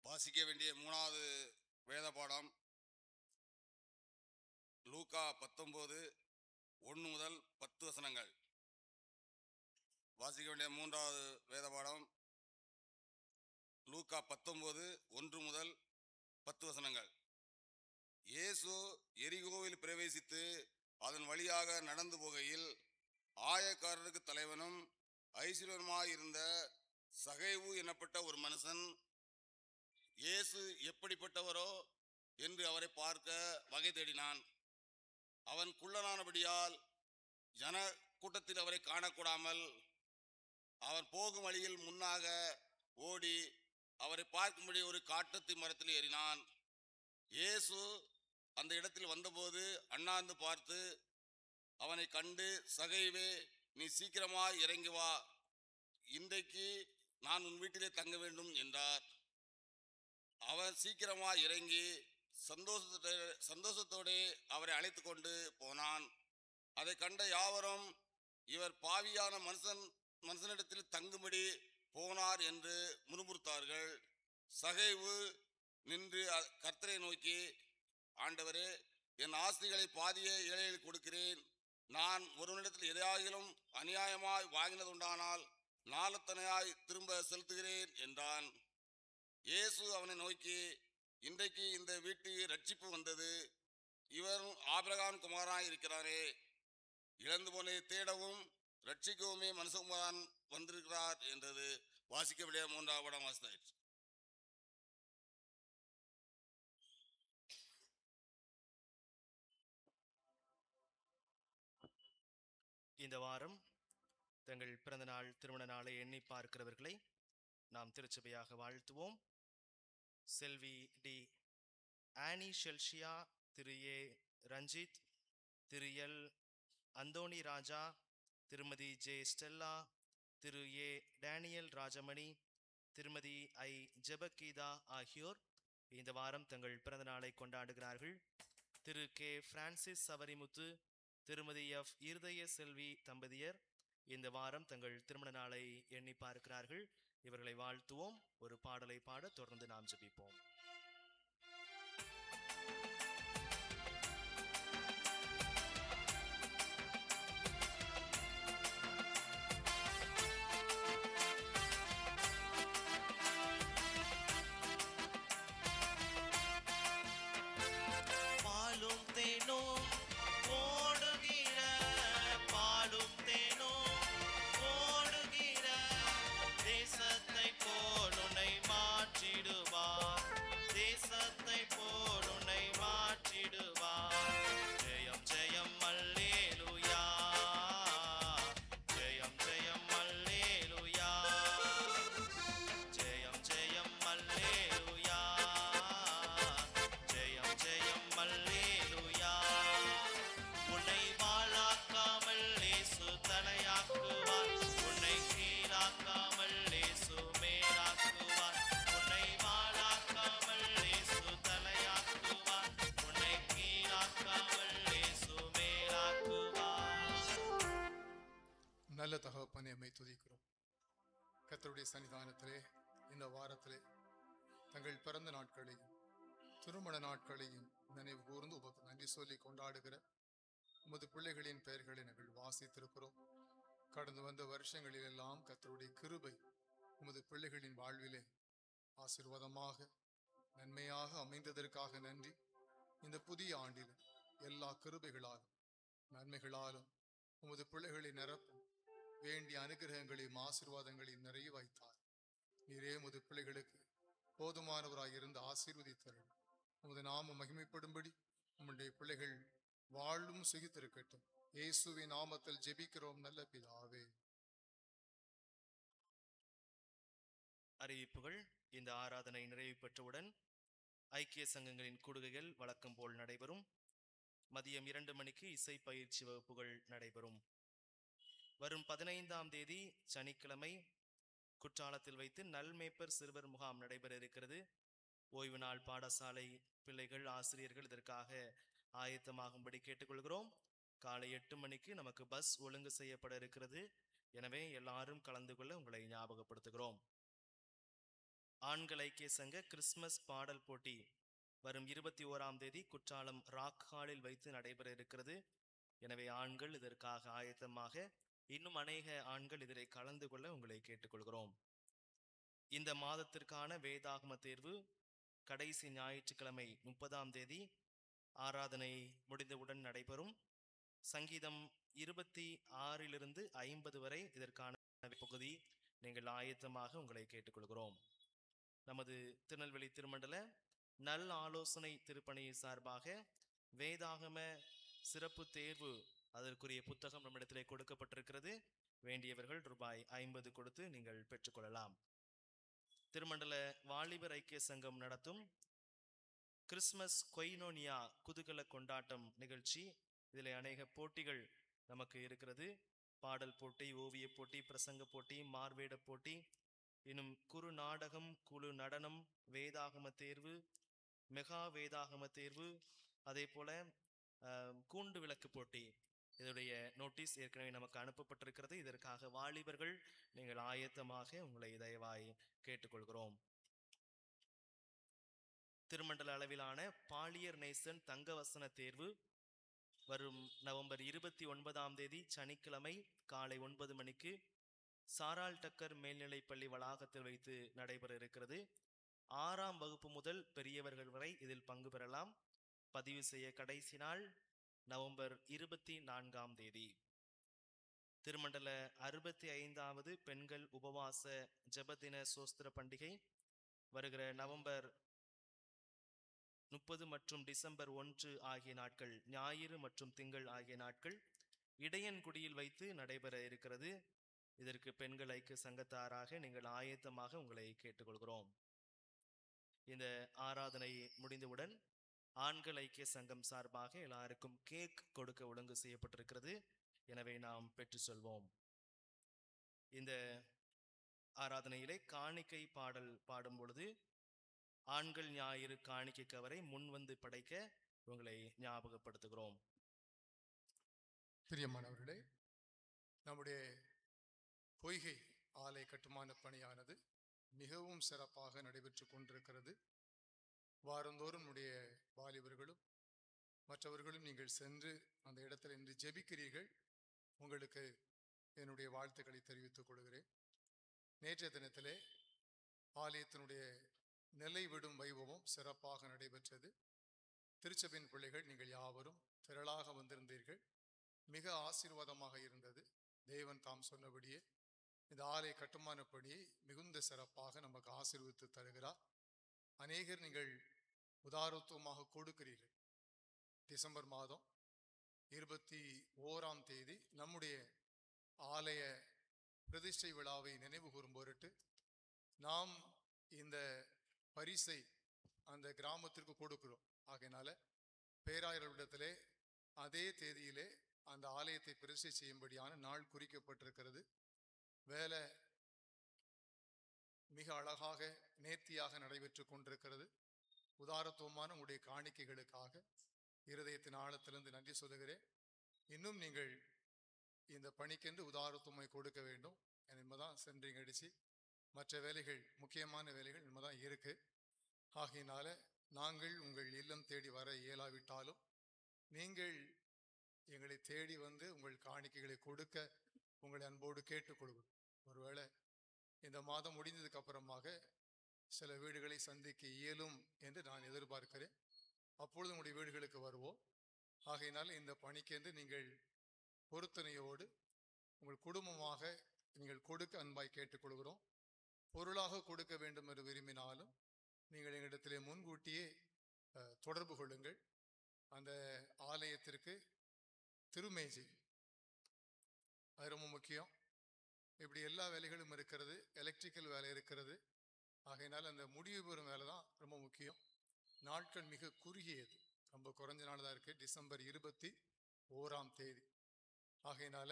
வாசிக்க வேண்டிய மூணாவது வேத பாடம் லூக்கா 19:1 முதல் 10 வசனங்கள். வாசிக்க வேண்டிய மூன்றாவது வேத பாடம் லூக்கா 19:1 முதல் 10 வசனங்கள். இயேசு எரிகோவில் பிரவேசித்து அதன் வழியாக நடந்து போகையில் ஆயக்காரருக்கு தலைவனும் ஐஸ்வர்யமாயிருந்த சகேவு எனப்பட்ட ஒரு மனுஷன் இயேசு எப்படிப்பட்டவரோ என்று அவரை பார்க்க வகை தேடினான். அவன் குள்ளனானபடியால் ஜன கூட்டத்தில் அவரை காணக்கூடாமல் அவன் போகும் வழியில் முன்னாக ஓடி அவரை பார்க்கும்படி ஒரு காட்டத்தி மரத்தில் ஏறினான். இயேசு அந்த இடத்தில் வந்தபோது அண்ணாந்து பார்த்து அவனை கண்டு, சகைவே, நீ சீக்கிரமாய் இறங்கி வா, இன்றைக்கு நான் உன் வீட்டிலே தங்க வேண்டும் என்றார். அவன் சீக்கிரமாய் இறங்கி சந்தோஷத்தோடு அவரை அழைத்து கொண்டு போனான். அதை கண்ட யாவரும் இவர் பாவியான மனுஷனிடத்தில் தங்கும்படி போனார் என்று முறுமுறுத்தார்கள். சகைவு நின்று கர்த்தரை நோக்கி, ஆண்டவரே, என் ஆஸ்திகளை பாதியே ஏழைகளுக்கு கொடுக்கிறேன். நான் ஒருவனிடத்தில் எதையாகிலும் அநியாயமாய் வாங்கினதுண்டானால் நாளத்தனையாய் திரும்ப செலுத்துகிறேன் என்றான். இயேசு அவனை நோக்கி, இன்றைக்கு இந்த வீட்டுக்கு ரட்சிப்பு வந்தது. இவர் ஆபிரகாம் குமாரனாய் இருக்கிறாரே. இழந்து போனை தேடவும் ரட்சிக்கவுமே மனுஷகுமாரன் வந்திருக்கிறார் என்றது. வாசிக்க விட மூன்றாவது படம் வாசித்தாயிற்று. இந்த வாரம் தங்கள் பிறந்த நாள் திருமண நாளை எண்ணி பார்க்கிறவர்களை நாம் திருச்சபையாக வாழ்த்துவோம். செல்வி டி ஆனி ஷெல்ஷியா, திரு ஏ ரஞ்சித், திரு எல் அந்தோணி ராஜா, திருமதி ஜே ஸ்டெல்லா, திரு ஏ டேனியல் ராஜமணி, திருமதி ஐ ஜெபகீதா ஆகியோர் இந்த வாரம் தங்கள் பிறந்த நாளை கொண்டாடுகிறார்கள். திரு கே பிரான்சிஸ் சவரிமுத்து, திருமதி எஃப் இருதய செல்வி தம்பதியர் இந்த வாரம் தங்கள் திருமண நாளை எண்ணி பார்க்கிறார்கள். இவர்களை வாழ்த்துவோம். ஒரு பாடலை பாட தொடர்ந்து நாம் ஜெபிப்போம். நல்ல தகப்பனை அம்மை துதிக்கிறோம். கர்த்தருடைய சன்னிதானத்திலே இந்த வாரத்திலே தங்கள் பிறந்த நாட்களையும் திருமண நாட்களையும் நினைவு கூர்ந்து உமக்கு நன்றி சொல்லி கொண்டாடுகிற உமது பிள்ளைகளின் பெயர்களை நாங்கள் வாசித்திருக்கிறோம். கடந்து வந்த வருஷங்களில் எல்லாம் கர்த்தருடைய கிருபை உமது பிள்ளைகளின் வாழ்விலே ஆசீர்வாதமாக நன்மையாக அமைந்ததற்காக நன்றி. இந்த புதிய ஆண்டில் எல்லா கிருபைகளாலும் நன்மைகளாலும் உமது பிள்ளைகளை நிரப்பும், வேண்டிய அனுகிரகங்களையும் ஆசீர்வாதங்களையும் நிறைய வைத்தார். நீரே உமது பிள்ளைகளுக்கு போதுமானவராய் இருந்து ஆசீர்வதித்தருள். உமது நாமம் மகிமைப்படும்படி உம்முடைய பிள்ளைகள் வாழும் சுகித்திருக்கட்டும். இயேசுவின் நாமத்தில் ஜெபிக்கிறோம் நல்ல பிதாவே. அறிவிப்புகள். இந்த ஆராதனை நிறைவு பெற்றவுடன் ஐக்கிய சங்கங்களின் கூடுகைகள் வழக்கம் போல் நடைபெறும். மதியம் 2 மணிக்கு இசை பயிற்சி வகுப்புகள் நடைபெறும். வரும் 15ஆம் தேதி சனிக்கிழமை குற்றாலத்தில் வைத்து நல்மேப்பர் சிறுவர் முகாம் நடைபெற இருக்கிறது. ஓய்வு நாள் பாடசாலை பிள்ளைகள், ஆசிரியர்கள் இதற்காக ஆயத்தமாகும்படி கேட்டுக்கொள்கிறோம். காலை 8 மணிக்கு நமக்கு பஸ் ஒழுங்கு செய்யப்பட இருக்கிறது. எனவே எல்லாரும் கலந்து கொள்ள உங்களை ஞாபகப்படுத்துகிறோம். ஆண்கள் ஐக்கிய சங்க கிறிஸ்துமஸ் பாடல் போட்டி வரும் 21ஆம் தேதி குற்றாலம் ராக் ஹாலில் வைத்து நடைபெற இருக்கிறது. எனவே ஆண்கள் இதற்காக ஆயத்தமாக, இன்னும் அநேக ஆண்கள் இதில் கலந்து கொள்ள உங்களை கேட்டுக்கொள்கிறோம். இந்த மாதத்திற்கான வேதாகம தேர்வு கடைசி ஞாயிற்றுக்கிழமை 30ஆம் தேதி ஆராதனை முடிந்தவுடன் நடைபெறும். சங்கீதம் 26 50 வரை இதற்கான பகுதி. நீங்கள் ஆயத்தமாக உங்களை கேட்டுக்கொள்கிறோம். நமது திருநெல்வேலி திருமண்டல நல் ஆலோசனை திருப்பணியை சார்பாக வேதாகம சிறப்பு தேர்வு அதற்குரிய புத்தகம் நம்மிடத்திலே கொடுக்கப்பட்டிருக்கிறது. வேண்டியவர்கள் ரூபாய் 50 கொடுத்து நீங்கள் பெற்றுக்கொள்ளலாம். திருமண்டல வாலிபர் ஐக்கிய சங்கம் நடத்தும் கிறிஸ்துமஸ் கொய்னோனியா குதூகல கொண்டாட்டம் நிகழ்ச்சி. இதில் அநேக போட்டிகள் நமக்கு இருக்கிறது. பாடல் போட்டி, ஓவிய போட்டி, பிரசங்க போட்டி, மார்வேட போட்டி, இன்னும் குறு நாடகம், குழு நடனம், வேதாகம தேர்வு, மெகா வேதாகம தேர்வு, அதே போல கூண்டு விளக்கு போட்டி. இதனுடைய நோட்டீஸ் ஏற்கனவே நமக்கு அனுப்பப்பட்டிருக்கிறது. இதற்காக வாலிபர்கள் நீங்கள் ஆயத்தமாக உங்களை தயவாய் கேட்டுக்கொள்கிறோம். திருமண்டல அளவிலான பாலியர் நேசன் தங்கவசன தேர்வு வரும் நவம்பர் 29ஆம் தேதி சனிக்கிழமை காலை 9 மணிக்கு சாரால் டக்கர் மேல்நிலைப்பள்ளி வளாகத்தில் வைத்து நடைபெற இருக்கிறது. 6ஆம் வகுப்பு முதல் பெரியவர்கள் வரை இதில் பங்கு பெறலாம். பதிவு செய்ய கடைசி நாள் நவம்பர் 24ஆம் தேதி. திருமண்டல 65வது பெண்கள் உபவாச ஜெபதின சோஸ்திர பண்டிகை வருகிற நவம்பர் 30 மற்றும் டிசம்பர் 1 ஆகிய நாட்கள், ஞாயிறு மற்றும் திங்கள் ஆகிய நாட்கள் இடையன்குடியில் வைத்து நடைபெற இருக்கிறது. இதற்கு பெண்கள் ஐக்கிய சங்கத்தாராக நீங்கள் ஆயத்தமாக உங்களை கேட்டுக்கொள்கிறோம். இந்த ஆராதனை முடிந்தவுடன் ஆண்கள் ஐக்கிய சங்கம் சார்பாக எல்லாருக்கும் கேக் கொடுக்க ஒழுங்கு செய்யப்பட்டிருக்கிறது. எனவே நாம் பெற்று சொல்வோம். இந்த ஆராதனையிலே காணிக்கை பாடல் பாடும் பொழுது ஆண்கள் ஞாயிறு காணிக்கை கவரை முன்வந்து படைக்க உங்களை ஞாபகப்படுத்துகிறோம். பிரியமானவர்களே, நம்முடைய பொய்கை ஆலை கட்டுமான பணியானது மிகவும் சிறப்பாக நடைபெற்று கொண்டிருக்கிறது. வாரந்தோறும் நம்முடைய வாலிபர்களும் மற்றவர்களும் நீங்கள் சென்று அந்த இடத்துல இன்று ஜெபிக்கிறீர்கள். உங்களுக்கு என்னுடைய வாழ்த்துக்களை தெரிவித்துக் கொள்கிறேன். நேற்றைய தினத்திலே ஆலயத்தினுடைய நிலை விடும் வைபவம் சிறப்பாக நடைபெற்றது. திருச்சபையின் பிள்ளைகள் நீங்கள் யாவரும் திரளாக வந்திருந்தீர்கள். மிக ஆசீர்வாதமாக இருந்தது. தேவன் தாம் சொன்னபடியே இந்த ஆலய கட்டுமான பணியை மிகுந்த சிறப்பாக நமக்கு ஆசீர்வதித்து தருகிறார். அநேகர் நீங்கள் உதாரத்துவமாக கொடுக்கிறீர்கள். டிசம்பர் மாதம் 21ஆம் தேதி நம்முடைய ஆலய பிரதிஷ்டை விழாவை நினைவு கூறும் பொருட்டு நாம் இந்த பரிசை அந்த கிராமத்திற்கு கொடுக்கிறோம். ஆகையினால பேராயர்களிடத்திலே அதே தேதியிலே அந்த ஆலயத்தை பிரதிஷ்டை செய்யும்படியான நாள் குறிக்கப்பட்டிருக்கிறது. வேலை மிக அழகாக நேர்த்தியாக நடைபெற்று கொண்டிருக்கிறது. உதாரத்துவமான உங்களுடைய காணிக்கைகளுக்காக இருதயத்தின் ஆழத்திலிருந்து நன்றி சொல்லுகிறேன். இன்னும் நீங்கள் இந்த பணிக்கென்று உதாரத்துவமாய் கொடுக்க வேண்டும் என்பதான் சென்றிங் அடிச்சு மற்ற வேலைகள், முக்கியமான வேலைகள் என்பதான் இருக்கு. ஆகையினால நாங்கள் உங்கள் இல்லம் தேடி வர இயலாவிட்டாலும் நீங்கள் எங்களை தேடி வந்து உங்கள் காணிக்கைகளை கொடுக்க உங்களை அன்போடு கேட்டுக்கொள்வோம். ஒருவேளை இந்த மாதம் முடிந்ததுக்கு அப்புறமாக சில வீடுகளை சந்திக்க இயலும் என்று நான் எதிர்பார்க்கிறேன். அப்பொழுது உங்களுடைய வீடுகளுக்கு வருவோம். ஆகையினால் இந்த பணிக்கென்று நீங்கள் பொருத்தனையோடு உங்கள் குடும்பமாக நீங்கள் கொடுக்க அன்பாய் கேட்டுக்கொள்கிறோம். பொருளாக கொடுக்க வேண்டும் என்று விரும்பினாலும் நீங்கள் எங்களிடத்திலே முன்கூட்டியே தொடர்பு கொள்ளுங்கள். அந்த ஆலயத்திற்கு திருமேஜை அது ரொம்ப முக்கியம். இப்படி எல்லா வேலைகளும் இருக்கிறது, எலக்ட்ரிக்கல் வேலை இருக்கிறது. ஆகையினால் அந்த முடிவு பெறும் வேலை தான் ரொம்ப முக்கியம். நாட்கள் மிக குறுகியது, ரொம்ப குறைஞ்ச நாள் தான் இருக்குது, டிசம்பர் 21 ஆகையினால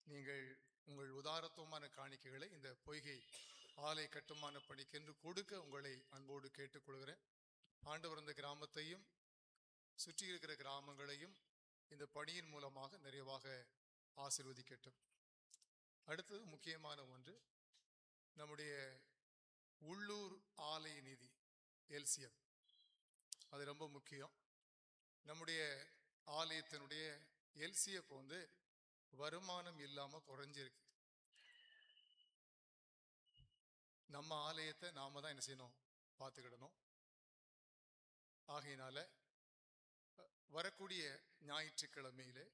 நீங்கள் உங்கள் உதாரத்துவமான காணிக்கைகளை இந்த பொய்கை ஆலை கட்டுமான பணிக்கென்று கொடுக்க உங்களை அன்போடு கேட்டுக்கொள்கிறேன். ஆண்டவர் இந்த கிராமத்தையும் சுற்றி இருக்கிற கிராமங்களையும் இந்த பணியின் மூலமாக நிறைவாக ஆசீர்வதிக்கட்டும். அடுத்தது முக்கியமான ஒன்று, நம்முடைய உள்ளூர் ஆலய நிதி LCM, அது ரொம்ப முக்கியம். நம்முடைய ஆலயத்தினுடைய LCF வருமானம் இல்லாமல் குறைஞ்சிருக்கு. நம்ம ஆலயத்தை நாம தான் என்ன செய்யணும், பார்த்துக்கிடணும். ஆகையினால வரக்கூடிய ஞாயிற்றுக்கிழமையிலே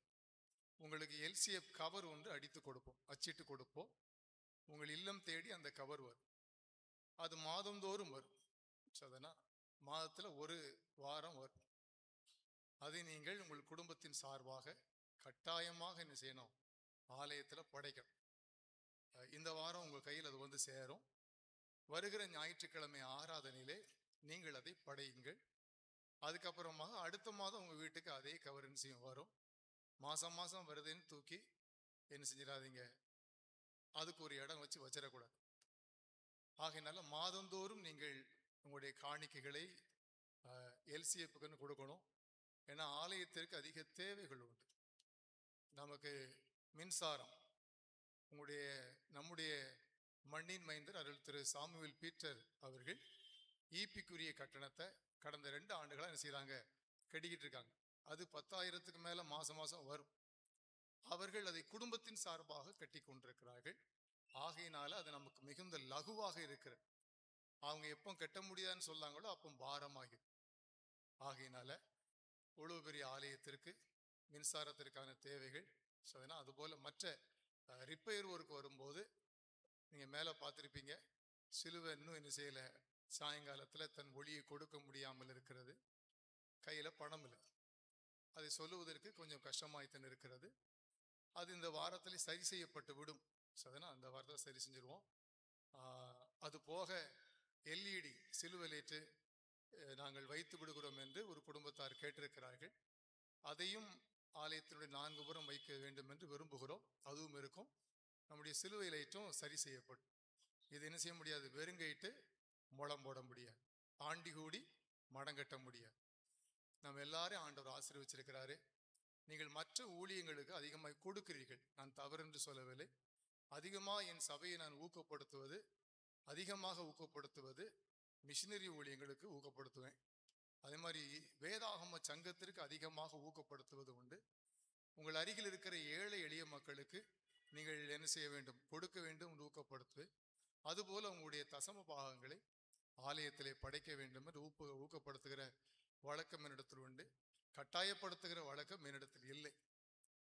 உங்களுக்கு LCF கவர் அடித்து கொடுப்போம், அச்சிட்டு கொடுப்போம். உங்கள் இல்லம் தேடி அந்த கவர் வரும். அது மாதந்தோறும் வரும். அதனால் மாதத்தில் ஒரு வாரம் வரும். அதை நீங்கள் உங்கள் குடும்பத்தின் சார்பாக கட்டாயமாக என்ன செய்யணும், ஆலயத்தில் படைக்கணும். இந்த வாரம் உங்கள் கையில் அது சேரும். வருகிற ஞாயிற்றுக்கிழமை ஆராதனையிலே நீங்கள் அதை படையுங்கள். அதுக்கப்புறமாக அடுத்த மாதம் உங்கள் வீட்டுக்கு அதே கவர் என்ன செய்யும் வரும். மாதம் மாதம் வருதுன்னு தூக்கி என்ன செஞ்சிடாதீங்க, அதுக்கு ஒரு இடம் வச்சிடக்கூடாது. ஆகையினால மாதந்தோறும் நீங்கள் உங்களுடைய காணிக்கைகளை LCFக்குன்னு கொடுக்கணும். ஏன்னா ஆலயத்திற்கு அதிக தேவைகள் உண்டு. நமக்கு மின்சாரம், நம்முடைய மண்ணின் மைந்தர் அருள் திரு சாமுவேல் பீட்டர் அவர்கள் ஈபிக்குரிய கட்டணத்தை கடந்த 2 ஆண்டுகளாக என்ன செய்கிறாங்க, கட்டிக்கிட்டு இருக்காங்க. அது 10,000க்கு மேலே மாதம் மாதம் வரும். அவர்கள் அதை குடும்பத்தின் சார்பாக கட்டி கொண்டிருக்கிறார்கள். ஆகையினால அது நமக்கு மிகுந்த லகுவாக இருக்கிறது. அவங்க எப்போ கட்ட முடியாதுன்னு சொல்லாங்களோ அப்போ பாரமாகி. ஆகையினால இவ்வளவு பெரிய ஆலயத்திற்கு மின்சாரத்திற்கான தேவைகள். ஸோ அதனால் அதுபோல் மற்ற ரிப்பேர் ஒர்க் வரும்போது நீங்கள் மேலே பார்த்துருப்பீங்க, சிலுவை இன்னும் என்ன செய்யலை, சாயங்காலத்தில் தன் ஒளியை கொடுக்க முடியாமல் இருக்கிறது, கையில் பணம் இல்லை. அதை சொல்லுவதற்கு கொஞ்சம் கஷ்டமாய்த்தன் இருக்கிறது. அது இந்த வாரத்தில் சரி செய்யப்பட்டு விடும். ஸோ அதனால் அந்த வாரத்தில் சரி செஞ்சுருவோம். அது போக LED சிலுவலேற்று நாங்கள் வைத்து விடுகிறோம் என்று ஒரு குடும்பத்தார் கேட்டிருக்கிறார்கள். அதையும் ஆலயத்தினுடைய 4 புறம் வைக்க வேண்டும் என்று விரும்புகிறோம். அதுவும் இருக்கும். நம்முடைய சிலுவை லைட்டும் சரி செய்யப்படும். இது என்ன செய்ய முடியாது, வெறுங்கைட்டு முளம் போட முடியாது, ஆண்டி கூடி மடங்கட்ட முடியாது. நம்ம எல்லாரும் ஆண்டவர் ஆசீர்வச்சிருக்கிறாரு. நீங்கள் மற்ற ஊழியங்களுக்கு அதிகமாக கொடுக்கிறீர்கள், நான் தவறு என்று சொல்லவில்லை. அதிகமாக என் சபையை நான் அதிகமாக ஊக்கப்படுத்துவது மிஷினரி ஊழியங்களுக்கு ஊக்கப்படுத்துவேன். அதே மாதிரி வேதாகம சங்கத்திற்கு அதிகமாக ஊக்கப்படுத்துவது உண்டு. உங்கள் அருகில் இருக்கிற ஏழை எளிய மக்களுக்கு நீங்கள் என்ன செய்ய வேண்டும், கொடுக்க வேண்டும் என்று ஊக்கப்படுத்துவேன். அதுபோல உங்களுடைய தசம பாகங்களை ஆலயத்திலே படைக்க வேண்டும் என்று ஊக்கப்படுத்துகிற வழக்கம் என்னிடத்தில் உண்டு. கட்டாயப்படுத்துகிற வழக்கம் என்னிடத்தில் இல்லை.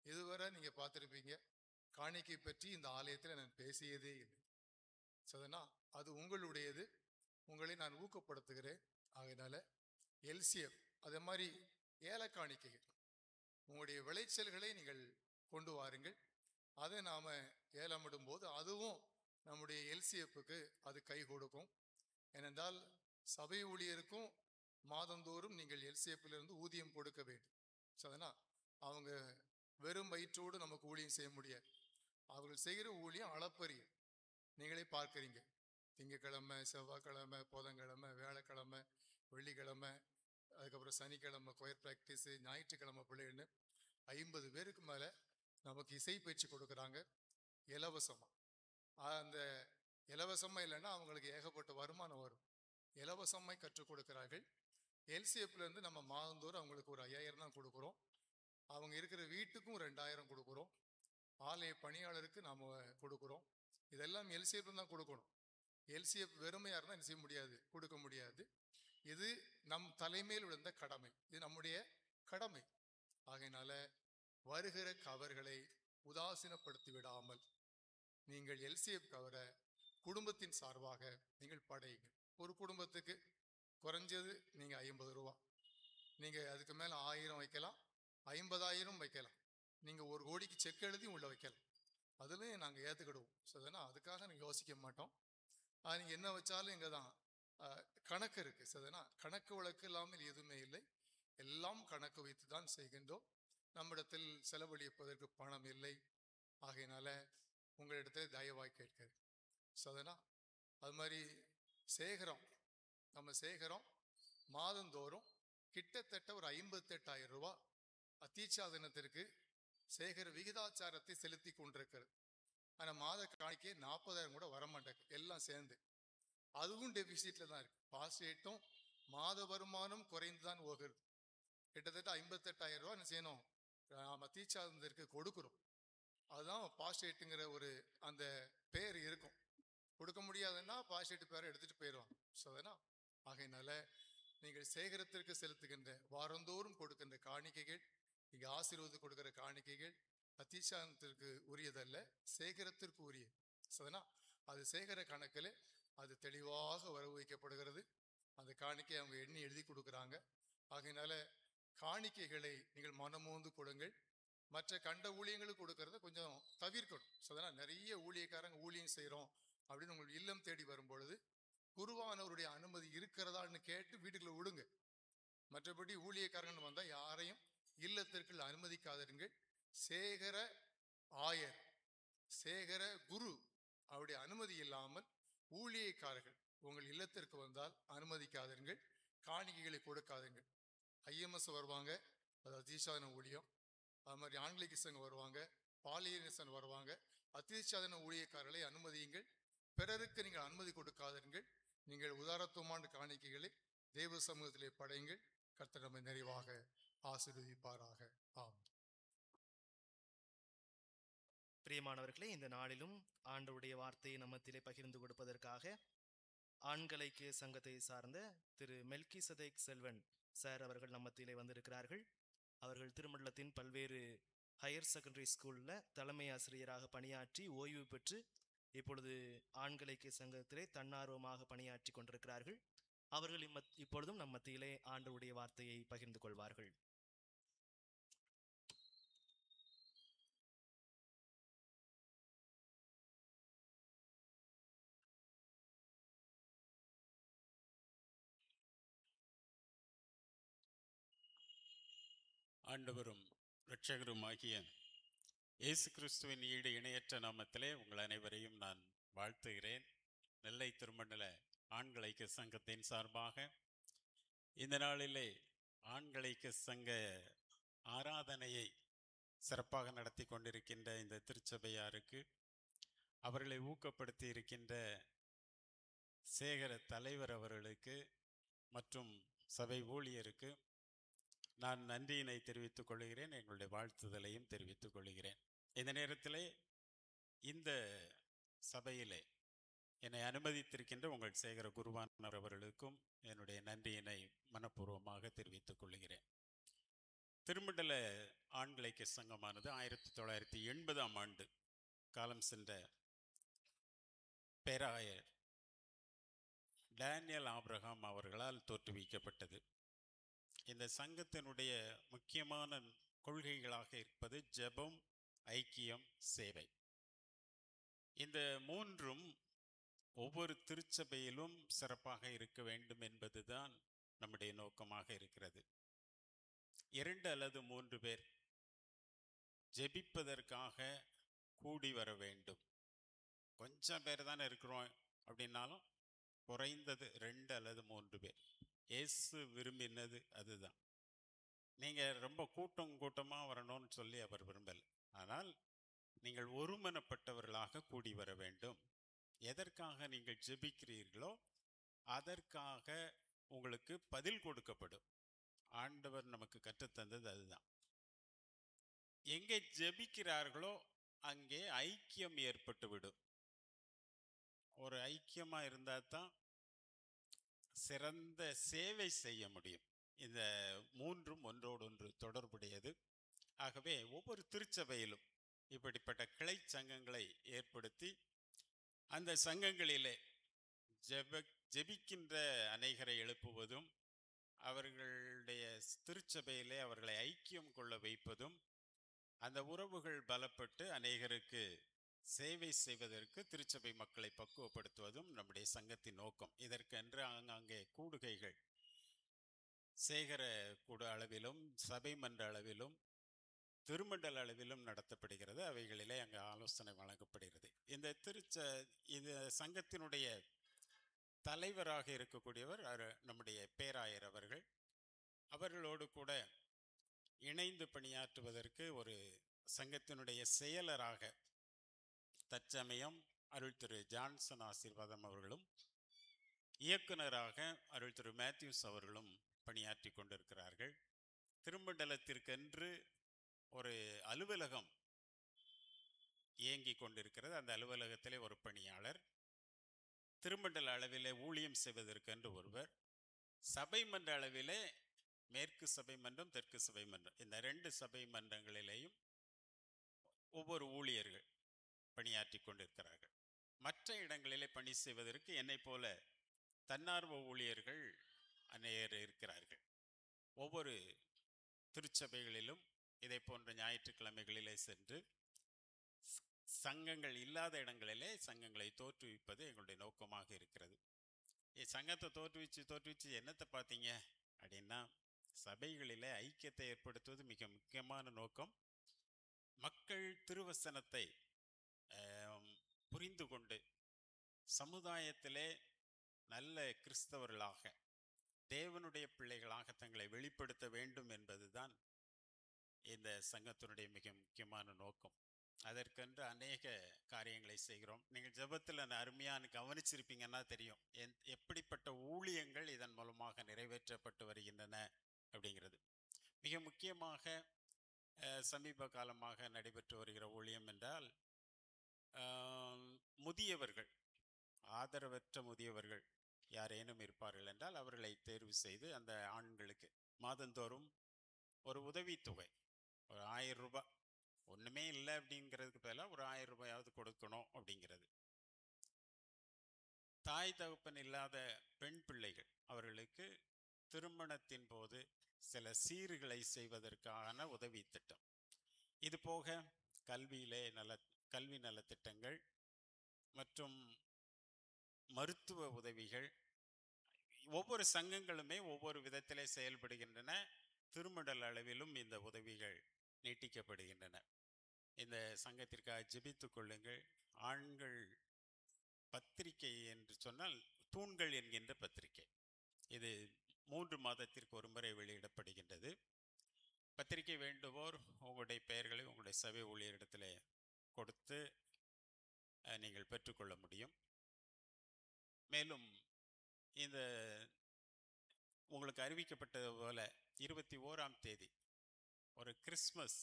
இதுவரை நீங்க பார்த்துருப்பீங்க, காணிக்கை பற்றி இந்த ஆலயத்தில் நான் பேசியதே இல்லை. அதனால் அது உங்களுடையது, உங்களை நான் ஊக்கப்படுத்துகிறேன். ஆகையினால LCF அதே மாதிரி ஏல காணிக்கைகள், உங்களுடைய விளைச்சல்களை நீங்கள் கொண்டு வாருங்கள். அதை நாம் ஏலமிடும் போது அதுவும் நம்முடைய LCFக்கு அது கை கொடுக்கும். ஏனென்றால் சபை ஊழியருக்கும் மாதந்தோறும் நீங்கள் LCFலிருந்து ஊதியம் கொடுக்க வேண்டும். அதனால் அவங்க வெறும் வயிற்றோடு நமக்கு ஊழியம் செய்ய முடியாது. அவர்கள் செய்கிற ஊழியம் அளப்பரிய. நீங்களே பார்க்குறீங்க, திங்கக்கிழமை, செவ்வாய்க்கிழமை, புதன்கிழமை, வியாழக்கிழமை, வெள்ளிக்கிழமை, அதுக்கப்புறம் சனிக்கிழமை கொயர் ப்ராக்டிஸு, ஞாயிற்றுக்கிழமை பிள்ளைன்னு 50 பேருக்கு மேலே நமக்கு இசை பயிற்சி கொடுக்குறாங்க இலவசமாக. அந்த இலவசமாக இல்லைன்னா அவங்களுக்கு ஏகப்பட்ட வருமானம் வரும். இலவசமாக கற்றுக் கொடுக்கிறார்கள். LCFலேருந்து நம்ம மாதந்தோறும் அவங்களுக்கு ஒரு 5,000 தான் கொடுக்குறோம். அவங்க இருக்கிற வீட்டுக்கும் 2,000 கொடுக்குறோம். ஆலய பணியாளருக்கு நாம் கொடுக்குறோம். இதெல்லாம் LCF தான் கொடுக்கணும். LCF வெறுமையாக இருந்தால் என்ன செய்ய முடியாது, கொடுக்க முடியாது. இது நம் தலைமையில் விழுந்த கடமை, இது நம்முடைய கடமை. ஆகையினால வருகிற கவர்களை உதாசீனப்படுத்தி விடாமல் நீங்கள் எல்சிஎஃப் கவரை குடும்பத்தின் சார்பாக நீங்கள் படையுங்க. ஒரு குடும்பத்துக்கு குறைஞ்சது நீங்கள் 50 ரூபா, நீங்கள் அதுக்கு மேலே 1000 வைக்கலாம், 50,000 வைக்கலாம், நீங்கள் 1 கோடிக்கு செக் எழுதி உள்ள வைக்கலாம். அதுலேயும் நாங்கள் ஏற்றுக்கிடுவோம். ஸோ அதனால் அதுக்காக நீங்கள் யோசிக்க மாட்டோம். நீங்கள் என்ன வச்சாலும் இங்கே தான் கணக்கு இருக்குது. ஸோ அதனால் கணக்கு வழக்கு இல்லாமல் எதுவுமே இல்லை, எல்லாம் கணக்கு வைத்து தான் செய்கின்றோம். நம்மிடத்தில் செலவழிப்பதற்கு பணம் இல்லை. ஆகையினால உங்களிடத்தில் தயவாய் கேட்கிறேன். ஸோ அதனால் அது மாதிரி நம்ம சேகரம் மாதந்தோறும் கிட்டத்தட்ட ஒரு 58,000 ரூபா அத்திச்சாதனத்திற்கு சேகர விகிதாச்சாரத்தை செலுத்தி கொண்டிருக்கிறது. ஆனால் மாத காணிக்கை 40,000 கூட வரமாட்டேங்குது, எல்லாம் சேர்ந்து. அதுவும் டெபிசிட்ல தான் இருக்கு. பாஸ்டேட்டும் மாத வருமானம் குறைந்து தான் போகிறது. கிட்டத்தட்ட 58,000 ரூபா என்ன செய்யணும், அத்திச்சாதனத்திற்கு கொடுக்குறோம். அதுதான் பாஸ்டேட்டுங்கிற ஒரு அந்த பேர் இருக்கும். கொடுக்க முடியாதுன்னா பாஸ்டேட் பேரை எடுத்துட்டு போயிடுவாங்க. ஸோ அதனால் ஆகையினால நீங்கள் சேகரத்திற்கு செலுத்துகின்ற வாரந்தோறும் கொடுக்கின்ற காணிக்கைகள், இங்கே ஆசீர்வாதம் கொடுக்கிற காணிக்கைகள் அத்திச்சாதனத்திற்கு உரியதல்ல, சேகரத்திற்கு உரிய. ஸோ அதனால் அது சேகர கணக்கில் அது தெளிவாக வரவு வைக்கப்படுகிறது. அந்த காணிக்கை அவங்க எண்ணி எழுதி கொடுக்குறாங்க. ஆகையினால காணிக்கைகளை நீங்கள் மனமோந்து கொடுங்கள். மற்ற கண்ட ஊழியங்களுக்கு கொடுக்கறத கொஞ்சம் தவிர்க்கணும். ஸோ அதனால் நிறைய ஊழியக்காரங்க ஊழியம் செய்கிறோம் அப்படின்னு உங்களுக்கு இல்லம் தேடி வரும்பொழுது குருவானவருடைய அனுமதி இருக்கிறதான்னு கேட்டு வீட்டுக்குள்ள விடுங்க. மற்றபடி ஊழியக்காரங்கன்னு வந்தால் யாரையும் இல்லத்திற்குள் அனுமதிக்காதீர்கள். சேகர ஆயர், சேகர குரு அவருடைய அனுமதி இல்லாமல் ஊழியக்காரர்கள் உங்கள் இல்லத்திற்கு வந்தால் அனுமதிக்காதீர்கள், காணிக்கைகளை கொடுக்காதீர்கள். ஐஎம்எஸ் வருவாங்க, அது அத்திச்சாதன ஊழியம். அது மாதிரி ஆங்கிலிகசங்க வருவாங்க, பாலியனிசன் வருவாங்க. அத்திச்சாதன ஊழியக்காரர்களை அனுமதியுங்கள். பிறருக்கு நீங்கள் அனுமதி கொடுக்காதீர்கள். நீங்கள் உதாரத்துவமான காணிக்கைகளை தேவ சமூகத்திலே படையுங்கள். கர்த்தர் நம்மை நிறைவாக ஆசீர்வதிப்பாராக. ஆமென். பிரியமானவர்களே, இந்த நாளிலும் ஆண்டவருடைய வார்த்தையை நம்மத்திலே பகிர்ந்து கொடுப்பதற்காக ஆண்கள் ஐக்கிய சங்கத்தை சார்ந்த திரு மெல்கிசதேக் செல்வன் சார் அவர்கள் நம்மத்திலே வந்திருக்கிறார்கள். அவர்கள் திருமண்டலத்தின் பல்வேறு ஹையர் செகண்டரி ஸ்கூலில் தலைமை ஆசிரியராக பணியாற்றி ஓய்வு பெற்று இப்பொழுது ஆண்கள் ஐக்கிய சங்கத்திலே தன்னார்வமாக பணியாற்றி கொண்டிருக்கிறார்கள். அவர்கள் இப்பொழுதும் நம் மத்தியிலே ஆண்டவருடைய வார்த்தையை பகிர்ந்து கொள்வார்கள். ஆண்டவரும் இரட்சகருமாகிய இயேசு கிறிஸ்துவின் ஈடு இணையற்ற நாமத்திலே உங்கள் அனைவரையும் நான் வாழ்த்துகிறேன். நெல்லை திருமண்டல ஆண்கள் ஐக்கிய சங்கத்தின் சார்பாக இந்த நாளிலே ஆண்கள் ஐக்கிய சங்க ஆராதனையை சிறப்பாக நடத்தி கொண்டிருக்கின்ற இந்த திருச்சபையாருக்கு, அவர்களை ஊக்கப்படுத்தி இருக்கின்ற சேகர தலைவர் அவர்களுக்கு மற்றும் சபை ஊழியருக்கு நான் நன்றியினை தெரிவித்துக் கொள்கிறேன். எங்களுடைய வாழ்த்துதலையும் தெரிவித்துக் கொள்கிறேன். இந்த நேரத்திலே இந்த சபையிலே என்னை அனுமதித்திருக்கின்ற உங்கள் சேகர குருவானவர் அவர்களுக்கும் என்னுடைய நன்றியினை மனப்பூர்வமாக தெரிவித்துக் கொள்கிறேன். திருமண்டல ஆண்கள் ஐக்கிய சங்கமானது 1980ஆம் ஆண்டு காலம் சென்ற பேராயர் டேனியல் ஆபிரகாம் அவர்களால் தோற்றுவிக்கப்பட்டது. இந்த சங்கத்தினுடைய முக்கியமான கொள்கைகளாக இருப்பது ஜெபம், ஐக்கியம், சேவை. இந்த மூன்றும் ஒவ்வொரு திருச்சபையிலும் சிறப்பாக இருக்க வேண்டும் என்பதுதான் நம்முடைய நோக்கமாக இருக்கிறது. 2 அல்லது 3 பேர் ஜெபிப்பதற்காக கூடி வர வேண்டும். கொஞ்சம் பேர் தானே இருக்கிறோம் அப்படின்னாலும் குறைந்தது 2 அல்லது 3 பேர். இயேசு விரும்பினது அதுதான். நீங்கள் ரொம்ப கூட்டமாக வரணும்னு சொல்லி அவர் விரும்பலை. ஆனால் நீங்கள் ஒருமனப்பட்டவர்களாக கூடி வர வேண்டும். எதற்காக நீங்கள் ஜெபிக்கிறீர்களோ அதற்காக உங்களுக்கு பதில் கொடுக்கப்படும். ஆண்டவர் நமக்கு கற்றுத்தந்தது அதுதான். எங்கே ஜெபிக்கிறார்களோ அங்கே ஐக்கியம் ஏற்பட்டுவிடும். ஒரு ஐக்கியமாக இருந்தால் தான் சிறந்த சேவை செய்ய முடியும். இந்த மூன்றும் ஒன்றோடொன்று தொடர்புடையது. ஆகவே ஒவ்வொரு திருச்சபையிலும் இப்படிப்பட்ட கிளை சங்கங்களை ஏற்படுத்தி அந்த சங்கங்களிலே ஜெபிக்கின்ற அநேகரை எழுப்புவதும் அவர்களுடைய திருச்சபையிலே அவர்களை ஐக்கியம் கொள்ள வைப்பதும் அந்த உறவுகள் பலப்பட்டு அநேகருக்கு சேவை செய்வதற்கு திருச்சபை மக்களை பக்குவப்படுத்துவதும் நம்முடைய சங்கத்தின் நோக்கம். இதற்கென்று ஆங்காங்கே கூடுகைகள் சேகர கூட அளவிலும் சபை மன்ற அளவிலும் திருமண்டல அளவிலும் நடத்தப்படுகிறது. அவைகளிலே அங்கு ஆலோசனை வழங்கப்படுகிறது. இந்த சங்கத்தினுடைய தலைவராக இருக்கக்கூடியவர் நம்முடைய பேராயர் அவர்கள். அவர்களோடு கூட இணைந்து பணியாற்றுவதற்கு ஒரு சங்கத்தினுடைய செயலராக தற்சமயம் அருள் திரு ஜான்சன் ஆசீர்வாதம் அவர்களும், இயக்குனராக அருள் திரு மேத்யூஸ் அவர்களும் பணியாற்றி கொண்டிருக்கிறார்கள். திருமண்டலத்திற்கென்று ஒரு அலுவலகம் இயங்கி கொண்டிருக்கிறது. அந்த அலுவலகத்திலே ஒரு பணியாளர், திருமண்டல அளவிலே ஊழியம் செய்வதற்கென்று ஒருவர், சபை மன்ற அளவிலே மேற்கு சபை மன்றம் தெற்கு சபை மன்றம் இந்த 2 சபை மன்றங்களிலேயும் ஒவ்வொரு ஊழியர்கள் பணியாற்றி கொண்டிருக்கிறார்கள். மற்ற இடங்களிலே பணி செய்வதற்கு என்னை போல தன்னார்வ ஊழியர்கள் அநேகர் இருக்கிறார்கள். ஒவ்வொரு திருச்சபைகளிலும் இதை போன்ற ஞாயிற்றுக்கிழமைகளிலே சென்று சங்கங்கள் இல்லாத இடங்களிலே சங்கங்களை தோற்றுவிப்பது எங்களுடைய நோக்கமாக இருக்கிறது. சங்கத்தை தோற்றுவிச்சு என்னத்தை பார்த்தீங்க அப்படின்னா, சபைகளிலே ஐக்கியத்தை ஏற்படுத்துவது மிக முக்கியமான நோக்கம். மக்கள் திருவசனத்தை புரிந்து கொண்டு சமுதாயத்திலே நல்ல கிறிஸ்தவர்களாக தேவனுடைய பிள்ளைகளாக தங்களை வெளிப்படுத்த வேண்டும் என்பதுதான் இந்த சங்கத்தினுடைய மிக முக்கியமான நோக்கம். அதற்கென்று அநேக காரியங்களை செய்கிறோம். நீங்கள் ஜெபத்தில் அருமையான கவனிச்சிருப்பீங்கன்னா தெரியும் எப்படிப்பட்ட ஊழியங்கள் இதன் மூலமாக நிறைவேற்றப்பட்டு வருகின்றன அப்படிங்கிறது. மிக முக்கியமாக சமீப காலமாக நடைபெற்று வருகிற ஊழியம் என்றால், முதியவர்கள், ஆதரவற்ற முதியவர்கள் யாரேனும் இருப்பார்கள் என்றால் அவர்களை தேர்வு செய்து அந்த ஆண்களுக்கு மாதந்தோறும் ஒரு உதவித்தொகை, ஒரு 1000 ரூபாய், ஒன்றுமே இல்லை அப்படிங்கிறதுக்கு பதிலாக ஒரு 1000 ரூபாயாவது கொடுக்கணும் அப்படிங்கிறது. தாய் தகப்பன் இல்லாத பெண் பிள்ளைகள் அவர்களுக்கு திருமணத்தின் போது சில சீர்களை செய்வதற்கான உதவி திட்டம். இது போக கல்வி நலத்திட்டங்கள் மற்றும் மருத்துவ உதவிகள், ஒவ்வொரு சங்கங்களுமே ஒவ்வொரு விதத்திலே செயல்படுகின்றன. திருமண்டல அளவிலும் இந்த உதவிகள் நீட்டிக்கப்படுகின்றன. இந்த சங்கத்திற்காக ஜெபித்து கொள்ளுங்கள். ஆண்கள் பத்திரிகை என்று சொன்னால் தூண்கள் என்கின்ற பத்திரிகை, இது 3 மாதத்திற்கு ஒரு முறை வெளியிடப்படுகின்றது. பத்திரிகை வேண்டுவோர் உங்களுடைய பெயர்களை உங்களுடைய சபை ஊழியரிடத்தில் கொடுத்து நீங்கள் பெற்றுக்கொள்ள முடியும். மேலும் இந்த உங்களுக்கு அறிவிக்கப்பட்டது போல 21ஆம் தேதி ஒரு கிறிஸ்மஸ்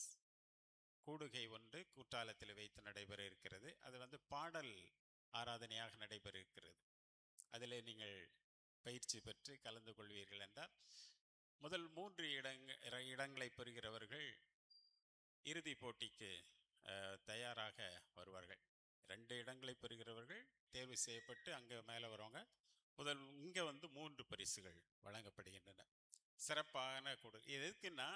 கூடுகை ஒன்று குற்றாலத்தில் வைத்து நடைபெற இருக்கிறது. அது பாடல் ஆராதனையாக நடைபெற இருக்கிறது. அதில் நீங்கள் பயிற்சி பெற்று கலந்து கொள்வீர்கள் என்றால் முதல் 3 இடங்களை பெறுகிறவர்கள் இறுதி போட்டிக்கு தயாராக வருவார்கள். 2 இடங்களை பெறுகிறவர்கள் தேர்வு செய்யப்பட்டு அங்கே மேலே வருவாங்க. இங்கே 3 பரிசுகள் வழங்கப்படுகின்றன. சிறப்பான எதுக்குன்னா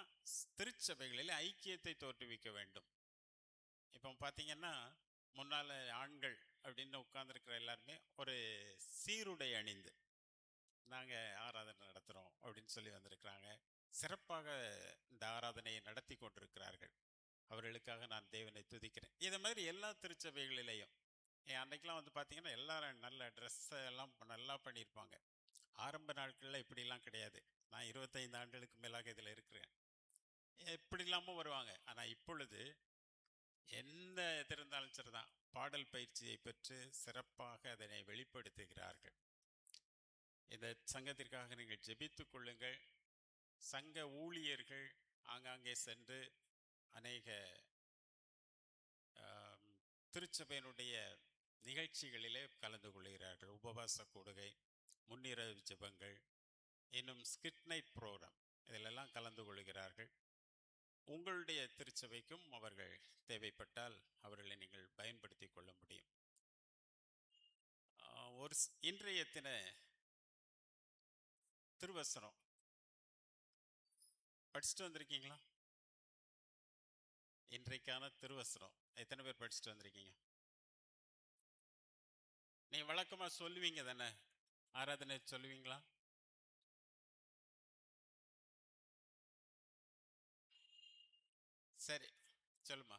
திருச்சபைகளில் ஐக்கியத்தை தோற்றுவிக்க வேண்டும். இப்போ பார்த்தீங்கன்னா முன்னால் ஆண்கள் அப்படின்னு உட்கார்ந்துருக்கிற எல்லாருமே ஒரு சீருடை அணிந்து நாங்கள் ஆராதனை நடத்துகிறோம் அப்படின்னு சொல்லி வந்திருக்கிறாங்க. சிறப்பாக இந்த ஆராதனையை நடத்தி கொண்டிருக்கிறார்கள். அவர்களுக்காக நான் தேவனை துதிக்கிறேன். இதை மாதிரி எல்லா திருச்சபைகளிலேயும் அன்றைக்கெலாம் பார்த்தீங்கன்னா எல்லாரும் நல்ல ட்ரெஸ்ஸை எல்லாம் நல்லா பண்ணியிருப்பாங்க. ஆரம்ப நாட்களில் இப்படிலாம் கிடையாது. நான் 25 ஆண்டுகளுக்கு மேலாக இதில் இருக்கிறேன். எப்படி இல்லாமல் வருவாங்க. ஆனால் இப்பொழுது எந்த இது இருந்தாலும் சரிதான், பாடல் பயிற்சியை பெற்று சிறப்பாக அதனை வெளிப்படுத்துகிறார்கள். இந்த சங்கத்திற்காக நீங்கள் ஜெபித்து கொள்ளுங்கள். சங்க ஊழியர்கள் ஆங்காங்கே சென்று அநேக திருச்சபையினுடைய நிகழ்ச்சிகளிலே கலந்து கொள்கிறார்கள். உபவாச கூடுகை, முன்னிரவு ஜெபங்கள், இன்னும் ஸ்கிட் நைட் ப்ரோக்ராம், இதிலெல்லாம் கலந்து கொள்கிறார்கள். உங்களுடைய திருச்சபைக்கும் அவர்கள் தேவைப்பட்டால் அவர்களை நீங்கள் பயன்படுத்தி கொள்ள முடியும். இன்றைய தின திருவசனம் படிச்சுட்டு வந்திருக்கீங்களா? இன்றைக்கான திருவசனம் எத்தனை பேர் படிச்சுட்டு வந்திருக்கீங்க? நீ வழக்கமா சொல்லுவீங்க தானே, ஆராதனை சொல்லுவீங்களா? சரி, சொல்லுமா.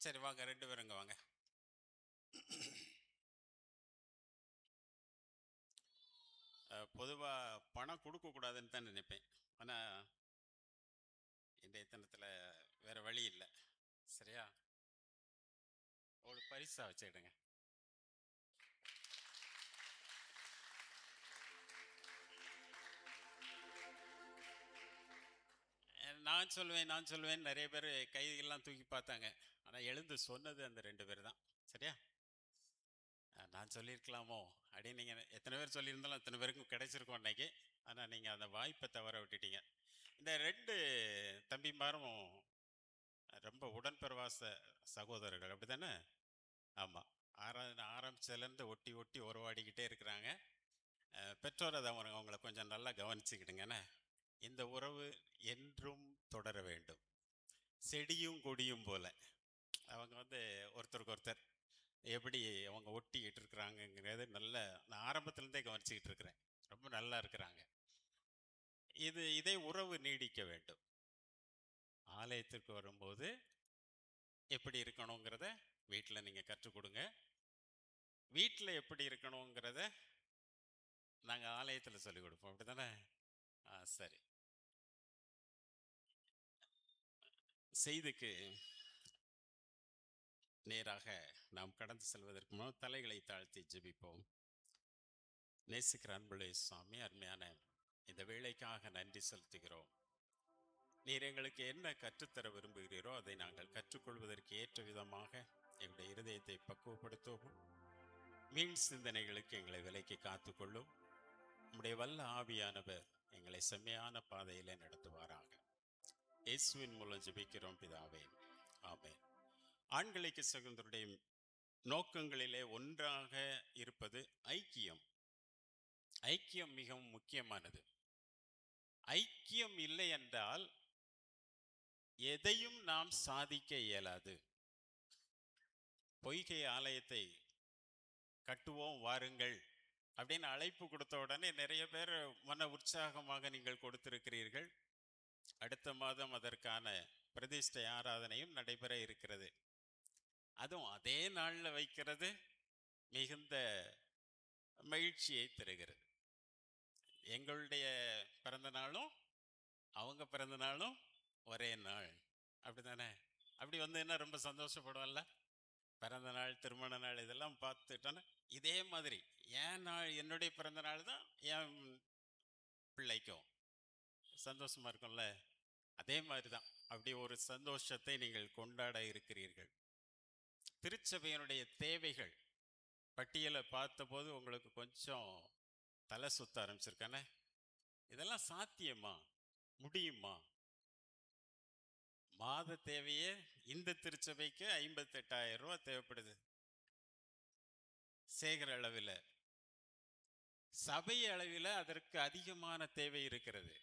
சரி வாங்க, 2 பேருங்க வாங்க. பொதுவாக பணம் கொடுக்கக்கூடாதுன்னு தான் நினைப்பேன். ஆனால் இன்றைய தினத்தில் வேற வழி இல்லை. சரியா? ஒரு பரிசா வச்சுக்கிடுங்க. நான் சொல்லுவேன் நிறைய பேர் கையெல்லாம் தூக்கி பார்த்தாங்க. ஆனால் எழுந்து சொன்னது அந்த 2 பேர் தான். சரியா? நான் சொல்லியிருக்கலாமோ அப்படின்னு நீங்கள் எத்தனை பேர் சொல்லியிருந்தாலும் அத்தனை பேருக்கும் கிடைச்சிருக்கோம் அன்னைக்கு. ஆனால் நீங்கள் அந்த வாய்ப்பை தவற விட்டுட்டீங்க. இந்த 2 தம்பிமாரும் ரொம்ப உடன்பிறவாச சகோதரர்கள், அப்படி தானே? ஆமாம், ஆரம்பிச்சதுலேருந்து ஒட்டி ஒட்டி உறவாடிக்கிட்டே இருக்கிறாங்க. பெற்றோர் அதை அவங்கள கொஞ்சம் நல்லா கவனிச்சுக்கிடுங்கண்ணே. இந்த உறவு என்றும் தொடர வேண்டும். செடியும் கொடியும் போல அவங்க ஒருத்தருக்கு ஒருத்தர் எப்படி அவங்க ஒட்டிக்கிட்டு இருக்கிறாங்கங்கிறது நான் ஆரம்பத்துலேருந்தே கவனிச்சுக்கிட்டு இருக்கிறேன். ரொம்ப நல்லா இருக்கிறாங்க. இதே உறவு நீடிக்க வேண்டும். ஆலயத்திற்கு வரும்போது எப்படி இருக்கணுங்கிறத வீட்டில் நீங்கள் கற்றுக் கொடுங்க. வீட்டில் எப்படி இருக்கணுங்கிறத நாங்கள் ஆலயத்தில் சொல்லிக் கொடுப்போம். அப்படி தானே? சரி, செய்திக்கு நேராக நாம் கடந்து செல்வதற்கு முன் தலைகளை தாழ்த்தி ஜெபிப்போம். நேசிக்கிற அன்புள்ள சுவாமி, அருமையான இந்த வேளைக்காக நன்றி செலுத்துகிறோம். நீர் எங்களுக்கு என்ன கற்றுத்தர விரும்புகிறீரோ அதை நாங்கள் கற்றுக்கொள்வதற்கு ஏற்ற விதமாக எங்களுடைய இருதயத்தை பக்குவப்படுத்தவும், மீன் சிந்தனைகளுக்கு எங்களை விலைக்கு காத்துக்கொள்ளும். நம்முடைய வல்ல ஆவியானவர் எங்களை செம்மையான பாதையிலே நடத்துவாராக. இயேசுவின் மூலம் ஜெபிக்கிறோம் பிதாவே, ஆமென். ஆண்களுக்கு சகோதரருடைய நோக்கங்களிலே ஒன்றாக இருப்பது ஐக்கியம். ஐக்கியம் மிகவும் முக்கியமானது. ஐக்கியம் இல்லை என்றால் எதையும் நாம் சாதிக்க இயலாது. பொய்கை ஆலயத்தை கட்டுவோம் வாருங்கள் அப்படின்னு அழைப்பு கொடுத்த உடனே நிறைய பேர் மன உற்சாகமாக நீங்கள் கொடுத்திருக்கிறீர்கள். அடுத்த மாதம் அதற்கான பிரதிஷ்டை ஆராதனையும் நடைபெற இருக்கிறது. அதுவும் அதே நாளில் வைக்கிறது மிகுந்த மகிழ்ச்சியை தருகிறது. எங்களுடைய பிறந்த நாளும் அவங்க பிறந்த நாளும் ஒரே நாள், அப்படி தானே? அப்படி என்ன ரொம்ப சந்தோஷப்படுவோம்ல. பிறந்த நாள், திருமண நாள் இதெல்லாம் பார்த்துட்டோன்னா இதே மாதிரி என் நாள், என்னுடைய பிறந்த நாள் தான் என் பிள்ளைக்கும் சந்தோஷமா இருக்கும்ல. அதே மாதிரி தான் அப்படி ஒரு சந்தோஷத்தை நீங்கள் கொண்டாட இருக்கிறீர்கள். திருச்சபையினுடைய தேவைகள் பட்டியலை பார்த்தபோது உங்களுக்கு கொஞ்சம் தலை சுத்த ஆரம்பிச்சிருக்கானே. இதெல்லாம் சாத்தியமா, முடியுமா? மாத தேவையே இந்த திருச்சபைக்கு 58,000 ரூபாய் தேவைப்படுது சேகர அளவில். சபை அளவில் அதற்கு அதிகமான தேவை இருக்கிறது.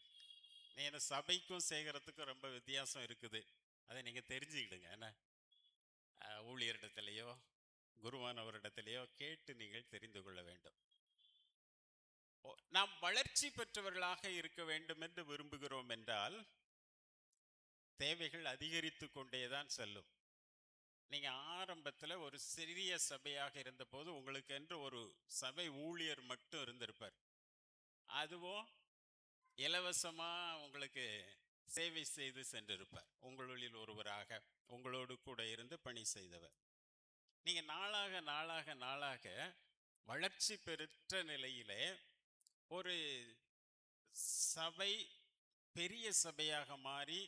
ஏன்னா சபைக்கும் சேகரத்துக்கும் ரொம்ப வித்தியாசம் இருக்குது. அதை நீங்கள் தெரிஞ்சுக்கிடுங்க. என்ன ஊழியரிடத்திலேயோ குருவானவரிடத்திலேயோ கேட்டு நீங்கள் தெரிந்து கொள்ள வேண்டும். நாம் வளர்ச்சி பெற்றவர்களாக இருக்க வேண்டும் என்று விரும்புகிறோம் என்றால் தேவைகள் அதிகரித்து கொண்டேதான் செல்லும். நீங்க ஆரம்பத்தில் ஒரு சிறிய சபையாக இருந்தபோது உங்களுக்கு என்று ஒரு சபை ஊழியர் மட்டும் இருந்திருப்பார். அதுவும் இலவசமா உங்களுக்கு சேவை செய்து சென்றிருப்பார். உங்களில் ஒருவராக உங்களோடு கூட இருந்து பணி செய்தவர். நீங்க நாளாக நாளாக நாளாக வளர்ச்சி பெற்ற நிலையிலே ஒரு சபை பெரிய சபையாக மாறி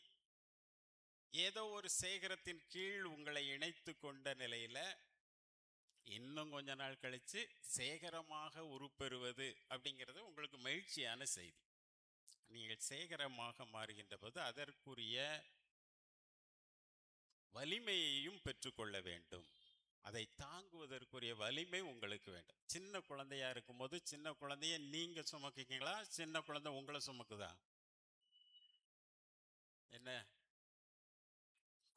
ஏதோ ஒரு சேகரத்தின் கீழ் உங்களை இணைத்து கொண்ட நிலையில இன்னும் கொஞ்ச நாள் கழிச்சு சேகரமாக உருப்பெறுவது அப்படிங்கிறது உங்களுக்கு மகிழ்ச்சியான செய்தி. நீங்கள் சேகரமாக மாறுகின்ற போது அதற்குரிய வலிமையையும் பெற்றுக்கொள்ள வேண்டும். அதை தாங்குவதற்குரிய வலிமை உங்களுக்கு வேண்டும். சின்ன குழந்தையா இருக்கும்போது சின்ன குழந்தைய நீங்க சுமக்குங்களா, சின்ன குழந்தை உங்களை சுமக்குதா? என்ன,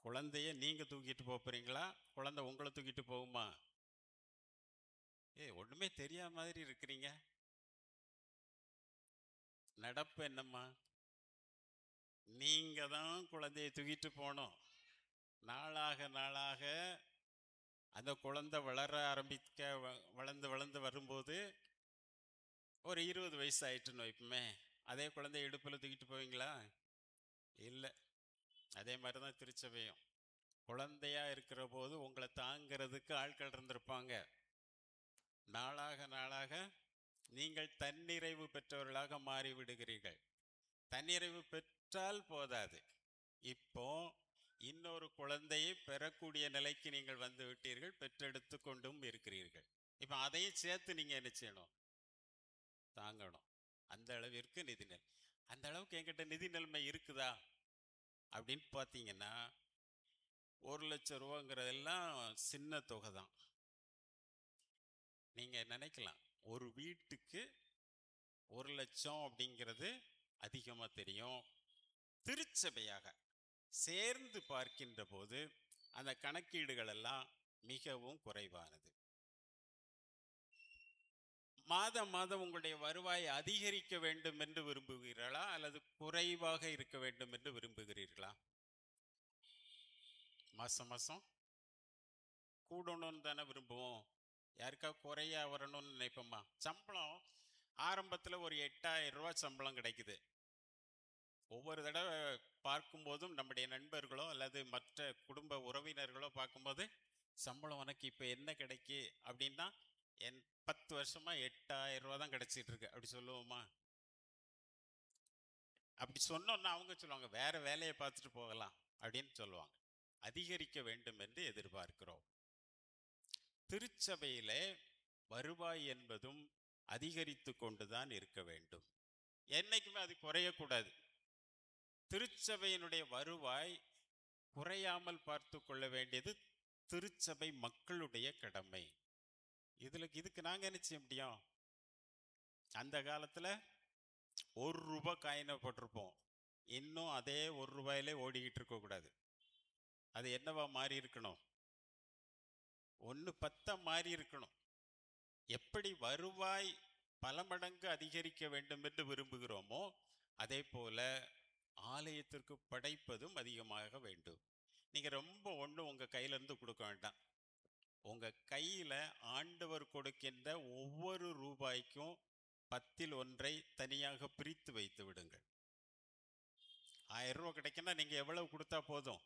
குழந்தைய நீங்க தூக்கிட்டு போறீங்களா, குழந்தை உங்களை தூக்கிட்டு போகுமா? ஒண்ணுமே தெரியாத மாதிரி இருக்கிறீங்க. நடப்பு என்னம்மா? நீங்க தான் குழந்தையை தூக்கிட்டு போனோம். நாளாக நாளாக அந்த குழந்தை வளர ஆரம்பிக்க வளர்ந்து வளர்ந்து வரும்போது ஒரு 20 வயசு ஆயிட்டுன்னு வைப்போமே, அதே குழந்தைய இடுப்பில் தூக்கிட்டு போவீங்களா? இல்லை. அதே மாதிரி தான் திருச்சபையும். குழந்தையா இருக்கிற போது உங்களை தாங்கிறதுக்கு ஆட்கள் இருந்திருப்பாங்க. நாளாக நாளாக நீங்கள் தன்னிறைவு பெற்றவர்களாக மாறி விடுகிறீர்கள். தன்னிறைவு பெற்றால் போதாது, இப்போ இன்னொரு குழந்தையை பெறக்கூடிய நிலைக்கு நீங்கள் வந்து விட்டீர்கள், பெற்றெடுத்து கொண்டும் இருக்கிறீர்கள். இப்போ அதையும் சேர்த்து நீங்க என்ன செய்யணும்? தாங்கணும். அந்த அளவிற்கு நிதிநிலை. அந்த அளவுக்கு என்கிட்ட நிதி நிலைமை இருக்குதா அப்படின்னு பார்த்தீங்கன்னா 1 லட்சம் ரூபாங்கிறதெல்லாம் சின்ன தொகை தான். நீங்க நினைக்கலாம் ஒரு வீட்டுக்கு 1 லட்சம் அப்படிங்கிறது அதிகமா தெரியும். திருச்சபையாக சேர்ந்து பார்க்கின்ற போது அந்த கணக்கீடுகள் எல்லாம் மிகவும் குறைவானது. மாதம் மாதம் உங்களுடைய வருவாய் அதிகரிக்க வேண்டும் என்று விரும்புகிறீர்களா அல்லது குறைவாக இருக்க வேண்டும் என்று விரும்புகிறீர்களா? மாசம் மாசம் கூடணும்னு தானே விரும்புவோம். யாருக்கா குறையா வரணும்னு நினைப்போமா? சம்பளம் ஆரம்பத்தில் ஒரு 8000 ரூபாய் சம்பளம் கிடைக்குது. ஒவ்வொரு தடவை பார்க்கும்போதும் நம்முடைய நண்பர்களோ அல்லது மற்ற குடும்ப உறவினர்களோ பார்க்கும்போது சம்பளம் உனக்கு இப்போ என்ன கிடைக்கு அப்படின்னா, என் 10 வருஷமா 8000 ரூபா தான் கிடைச்சிட்டு இருக்கு அப்படி சொல்லுவோமா? அப்படி சொன்னோன்னா அவங்க சொல்லுவாங்க வேற வேலையை பார்த்துட்டு போகலாம் அப்படின்னு சொல்லுவாங்க. அதிகரிக்க வேண்டும் என்று எதிர்பார்க்கிறோம். திருச்சபையிலே வருவாய் என்பதும் அதிகரித்து கொண்டுதான் இருக்க வேண்டும். என்னைக்குமே அது குறையக்கூடாது. திருச்சபையினுடைய வருவாய் குறையாமல் பார்த்து கொள்ள வேண்டியது திருச்சபை மக்களுடைய கடமை. இதுக்கு நாங்க என்ன செய்ய முடியும்? அந்த காலத்துல 1 ரூபாய் காயினை போட்டிருப்போம். இன்னும் அதே 1 ரூபாயிலே ஓடிக்கிட்டு இருக்க கூடாது. அது என்னவா மாறி இருக்கணும்? 1.10 மாறி இருக்கணும். எப்படி வருவாய் பல மடங்கு அதிகரிக்க வேண்டும் என்று விரும்புகிறோமோ அதே போல ஆலயத்திற்கு படைப்பதும் அதிகமாக வேண்டும். நீங்க ரொம்ப ஒன்றும் உங்க கையில இருந்து கொடுக்க வேண்டாம். உங்க கையில ஆண்டவர் கொடுக்கின்ற ஒவ்வொரு ரூபாய்க்கும் 10ல் 1 தனியாக பிரித்து வைத்து விடுங்கள். 1000 ரூபாய் கிடைக்குன்னா நீங்க எவ்வளவு கொடுத்தா போதும்?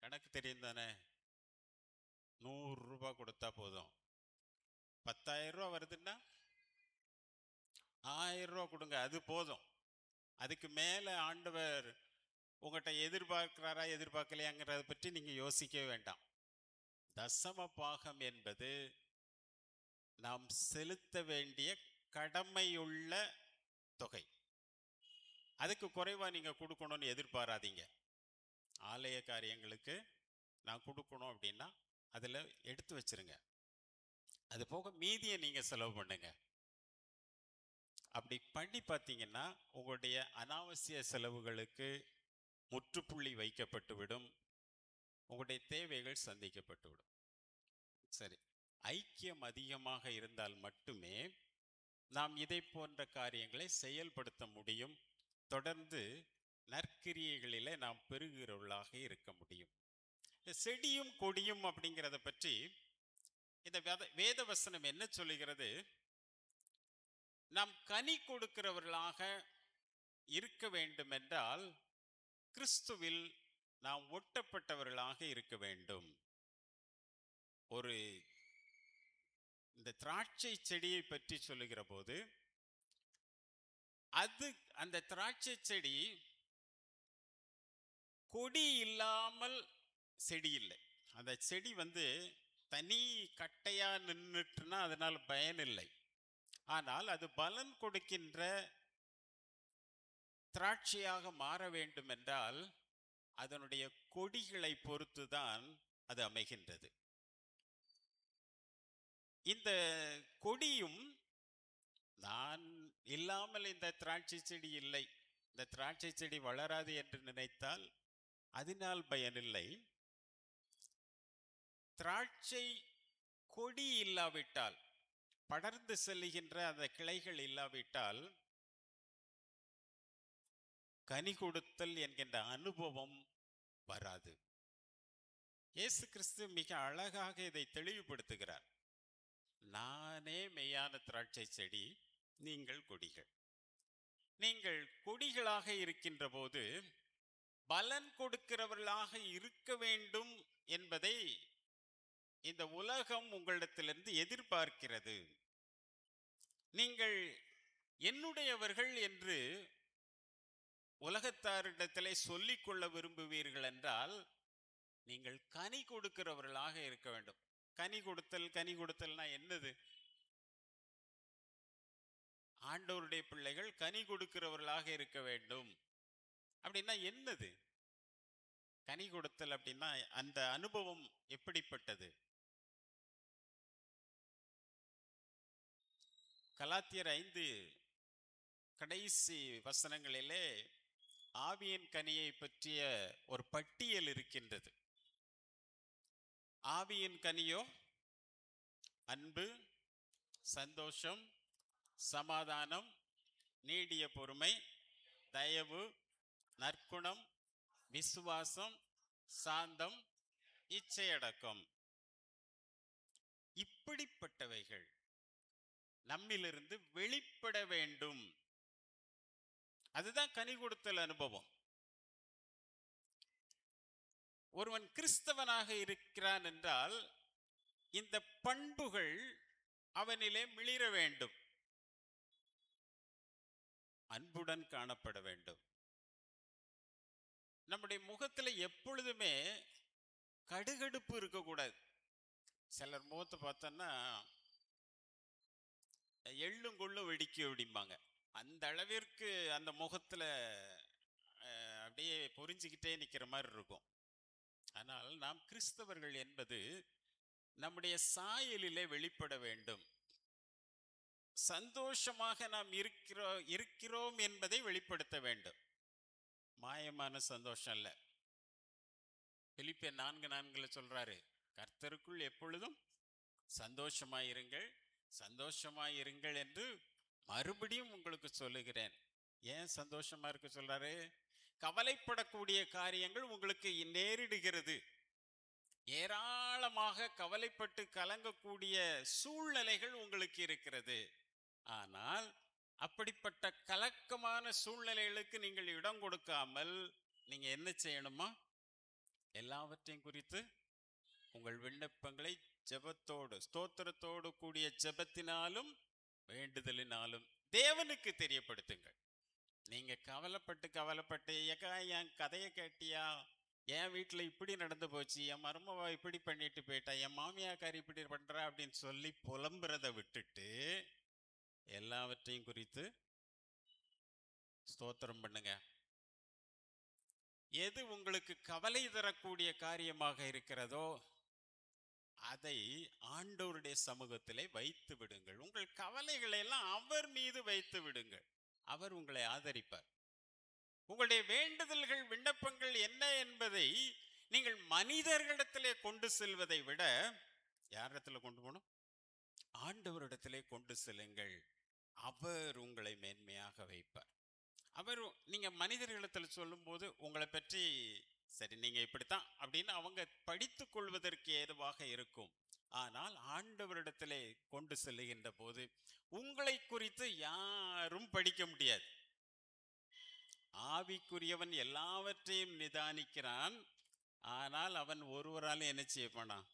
கணக்கு தெரியும் தானே? 100 ரூபாய் கொடுத்தா போதும். 10,000 ரூபாய் வருதுன்னா 1000 ரூபாய் கொடுங்க, அது போதும். அதுக்கு மேல ஆண்டவர் உங்கள்கிட்ட எதிர்பார்க்கிறாரா எதிர்பார்க்கலையாங்கிறத பற்றி நீங்க யோசிக்கவே வேண்டாம். தசம பாகம் என்பது நாம் செலுத்த வேண்டிய கடமையுள்ள தொகை. அதுக்கு குறைவா நீங்க கொடுக்கணும்னு எதிர்பாராதீங்க. ஆலய காரியங்களுக்கு நான் கொடுக்கணும் அப்படின்னா அதில் எடுத்து வச்சிருங்க. அது போக மீதியை நீங்க செலவு பண்ணுங்க. அப்படி பண்ணி பார்த்தீங்கன்னா உங்களுடைய அனாவசிய செலவுகளுக்கு முற்றுப்புள்ளி வைக்கப்பட்டு விடும். உங்களுடைய தேவைகள் சந்திக்கப்பட்டுவிடும். சரி, ஐக்கியம் அதிகமாக இருந்தால் மட்டுமே நாம் இதை போன்ற காரியங்களை செயல்படுத்த முடியும். தொடர்ந்து நற்கிரியைகளிலே நாம் பெருகிறவர்களாக இருக்க முடியும். இந்த செடியும் கொடியும் அப்படிங்கிறத பற்றி இந்த வேத வசனம் என்ன சொல்லுகிறது? நாம் கனி கொடுக்கிறவர்களாக இருக்க வேண்டும் என்றால் கிறிஸ்துவில் நாம் ஒட்டப்பட்டவர்களாக இருக்க வேண்டும். ஒரு இந்த திராட்சை செடியை பற்றி சொல்லுகிற போது அந்த திராட்சை செடி கொடி இல்லாமல் செடி இல்லை. அந்த செடி தனி கட்டையா நின்றுட்டுனா அதனால் பயன் இல்லை. ஆனால் அது பலன் கொடுக்கின்ற திராட்சையாக மாற வேண்டும் என்றால் அதனுடைய கொடிகளை பொறுத்துதான் அது அமைகின்றது. இந்த கொடியும் நான் இல்லாமல் இந்த திராட்சை செடி இல்லை, இந்த திராட்சை செடி வளராது என்று நினைத்தால் அதனால் பயனில்லை. திராட்சை கொடி இல்லாவிட்டால், படர்ந்து செல்லுகின்ற அந்த கிளைகள் இல்லாவிட்டால் கனி கொடுத்தல் என்கின்ற அனுபவம் வராது. இயேசு கிறிஸ்து மிக அழகாக இதை தெளிவுபடுத்துகிறார். நானே மெய்யான திராட்சை செடி, நீங்கள் கொடிகள். நீங்கள் கொடிகளாக இருக்கின்ற போது பலன் கொடுக்கிறவர்களாக இருக்க வேண்டும் என்பதை இந்த உலகம் உங்களிடத்திலிருந்து எதிர்பார்க்கிறது. நீங்கள் என்னுடையவர்கள் என்று உலகத்தாரிடத்திலே சொல்லிக் கொள்ள விரும்புவீர்கள் என்றால் நீங்கள் கனி கொடுக்கிறவர்களாக இருக்க வேண்டும். கனி கொடுத்தல்னா என்னது? ஆண்டவருடைய பிள்ளைகள் கனி கொடுக்கிறவர்களாக இருக்க வேண்டும் அப்படின்னா என்னது? கனி கொடுத்தல் அப்படின்னா அந்த அனுபவம் எப்படிப்பட்டது? கலாத்தியர் 5 கடைசி வசனங்களிலே ஆவியின் கனியை பற்றிய ஒரு பட்டியல் இருக்கின்றது. ஆவியின் கனியோ அன்பு, சந்தோஷம், சமாதானம், நீடிய பொறுமை, தயவு, நற்குணம், விசுவாசம், சாந்தம், இச்சையடக்கம். இப்படிப்பட்டவைகள் நம்மிலிருந்து வெளிப்பட வேண்டும். அதுதான் கனி கொடுத்தல் அனுபவம். ஒருவன் கிறிஸ்தவனாக இருக்கிறான் என்றால் இந்த பண்புகள் அவனிலே மிளிர வேண்டும். அன்புடன் காணப்பட வேண்டும். நம்முடைய முகத்தில் எப்பொழுதுமே கடுகடுப்பு இருக்கக்கூடாது. சிலர் முகத்தை பார்த்தோன்னா எள்ளும் கொள்ளும் வெடிக்க அப்படிம்பாங்க. அந்த அளவிற்கு அந்த முகத்தில் அப்படியே பொறிஞ்சிக்கிட்டே நிற்கிற மாதிரி இருக்கும். ஆனால் நாம் கிறிஸ்தவர்கள் என்பது நம்முடைய சாயலிலே வெளிப்பட வேண்டும். சந்தோஷமாக நாம் இருக்கிறோம் என்பதை வெளிப்படுத்த வேண்டும். மாயமான சந்தோஷம் அல்ல. பிலிப்பியர் 4:4 சொல்றாரு, கர்த்தருக்குள் எப்பொழுதும் சந்தோஷமாயிருங்கள், சந்தோஷமாயிருங்கள் என்று மறுபடியும் உங்களுக்கு சொல்லுகிறேன். ஏன் சந்தோஷமா இருக்க சொல்றாரு? கவலைப்படக்கூடிய காரியங்கள் உங்களுக்கு நேரிடுகிறது. ஏராளமாக கவலைப்பட்டு கலங்கக்கூடிய சூழ்நிலைகள் உங்களுக்கு இருக்கிறது. ஆனால் அப்படிப்பட்ட கலக்கமான சூழ்நிலைகளுக்கு நீங்கள் இடம் கொடுக்காமல் நீங்க என்ன செய்யணுமா? எல்லாவற்றையும் குறித்து உங்கள் விண்ணப்பங்களை ஜெபத்தோடு, ஸ்தோத்திரத்தோடு கூடிய ஜெபத்தினாலும் வேண்டுதலினாலும் தேவனுக்கு தெரியப்படுத்துங்கள். நீங்க கவலைப்பட்டு ஏக்கா என் கதையை கேட்டியா, என் வீட்டில் இப்படி நடந்து போச்சு, என் மருமவா இப்படி பண்ணிட்டு போயிட்டா, என் மாமியாக்காரி இப்படி பண்றா அப்படின்னு சொல்லி புலம்புறதை விட்டுட்டு எல்லாவற்றையும் குறித்து ஸ்தோத்திரம் பண்ணுங்க. எது உங்களுக்கு கவலை தரக்கூடிய காரியமாக இருக்கிறதோ அதை ஆண்டவருடைய சமூகத்திலே வைத்து விடுங்கள். உங்கள் கவலைகளை எல்லாம் அவர் மீது வைத்து விடுங்கள். அவர் உங்களை ஆதரிப்பார். உங்களுடைய வேண்டுதல்கள், விண்ணப்பங்கள் என்ன என்பதை நீங்கள் மனிதர்களிடத்திலே கொண்டு செல்வதை விட யாரிடத்துல கொண்டு போகணும்? ஆண்டவரிடத்திலே கொண்டு செல்லுங்கள். அவர் உங்களை மேன்மையாக வைப்பார். அவர் நீங்க மனிதர்களிடத்தில் சொல்லும் போது உங்களை பற்றி சரி நீங்க இப்படித்தான் அப்படின்னு அவங்க படித்து கொள்வதற்கு ஏதுவாக இருக்கும். ஆனால் ஆனால் ஆண்டவரிடத்திலே கொண்டு செல்லுகின்ற போது உங்களை குறித்து யாரும் படிக்க முடியாது. ஆவிக்குரியவன் எல்லாவற்றையும் நிதானிக்கிறான், ஆனால் அவன் ஒருவரால் என்ன செய்யப்படான்?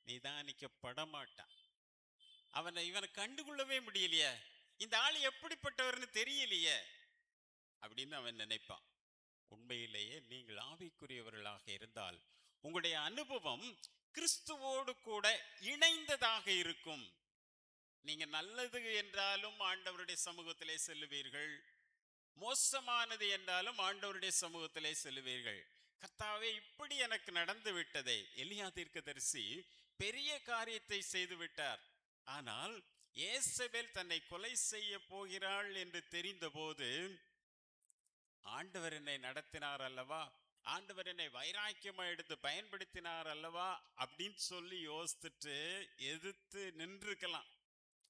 நிதானிக்கப்பட மாட்டான். இவனை கண்டுகொள்ளவே முடியலையே, இந்த ஆள் எப்படிப்பட்டவர்னு தெரியலையே அப்படின்னு அவன் நினைப்பான். உண்மையிலேயே நீங்கள் ஆவிக்குரியவர்களாக இருந்தால் உங்களுடைய அனுபவம் கிறிஸ்துவோடு கூட இணைந்ததாக இருக்கும். நீங்க நல்லது என்றாலும் ஆண்டவருடைய சமூகத்திலே செல்லுவீர்கள், மோசமானது என்றாலும் ஆண்டவருடைய சமூகத்திலே செல்லுவீர்கள். கர்த்தாவே, இப்படி எனக்கு நடந்து விட்டதே. எலியா தீர்க்கதரிசி பெரிய காரியத்தை செய்து விட்டார், ஆனால் ஏசபேல் தன்னை கொலை செய்ய போகிறாள் என்று தெரிந்தபோது ஆண்டவர் என்னை நடத்தினார் அல்லவா, ஆண்டவர் என்னை வைராக்கியமா எடுத்து பயன்படுத்தினார் அல்லவா அப்படின்னு சொல்லி யோசித்துட்டு எதிர்த்து நின்றுக்கலாம்.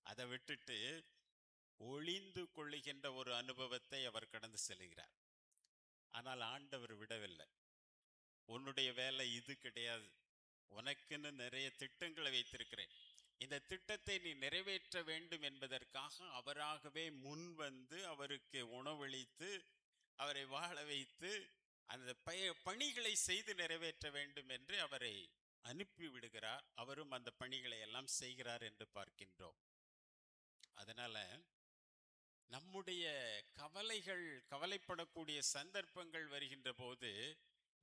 அதை விட்டுட்டு ஒளிந்து கொள்ளுகின்ற ஒரு அனுபவத்தை அவர் கடந்து செல்கிறார். ஆனால் ஆண்டவர் விடவில்லை. உன்னுடைய வேலை இது கிடையாது, உனக்குன்னு நிறைய திட்டங்களை வைத்திருக்கிறேன், இந்த திட்டத்தை நீ நிறைவேற்ற வேண்டும் என்பதற்காக அவராகவே முன் வந்து அவருக்கு உணவளித்து அவரை வாழ வைத்து அந்த பணிகளை செய்து நிறைவேற்ற வேண்டும் என்று அவரை அனுப்பி விடுகிறார். அவரும் அந்த பணிகளை எல்லாம் செய்கிறார் என்று பார்க்கின்றோம். அதனால நம்முடைய கவலைப்படக்கூடிய சந்தர்ப்பங்கள் வருகின்ற போது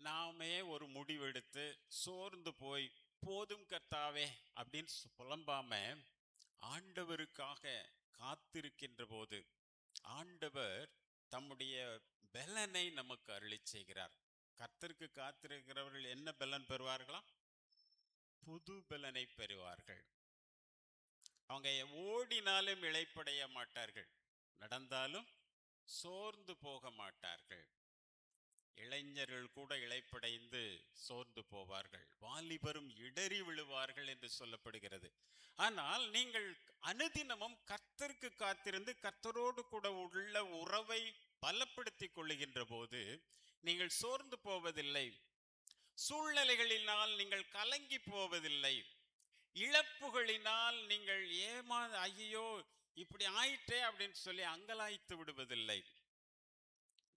நாமே ஒரு முடிவெடுத்து சோர்ந்து போய் போதும் கர்த்தாவே அப்படின்னு புலம்பாம ஆண்டவருக்காக காத்திருக்கின்ற போது ஆண்டவர் தம்முடைய பலனை நமக்கு அருளி செய்கிறார். கர்த்தருக்கு காத்திருக்கிறவர்கள் என்ன பலன் பெறுவார்களா? புது பலனை பெறுவார்கள். அவங்க ஓடினாலும் இளைப்படைய மாட்டார்கள், நடந்தாலும் சோர்ந்து போக மாட்டார்கள். இளைஞர்கள் கூட இளைப்படைந்து சோர்ந்து போவார்கள், வாலிபரும் இடறி விழுவார்கள் என்று சொல்லப்படுகிறது. ஆனால் நீங்கள் அனுதினமும் கர்த்தருக்கு காத்திருந்து கர்த்தரோடு கூட உள்ள உறவை பலப்படுத்திக் கொள்ளுகின்ற போது நீங்கள் சோர்ந்து போவதில்லை, சூழ்நிலைகளினால் நீங்கள் கலங்கி போவதில்லை, இழப்புகளினால் நீங்கள் ஐயோ இப்படி ஆயிட்டே அப்படின்னு சொல்லி அங்கலாய்த்து விடுவதில்லை.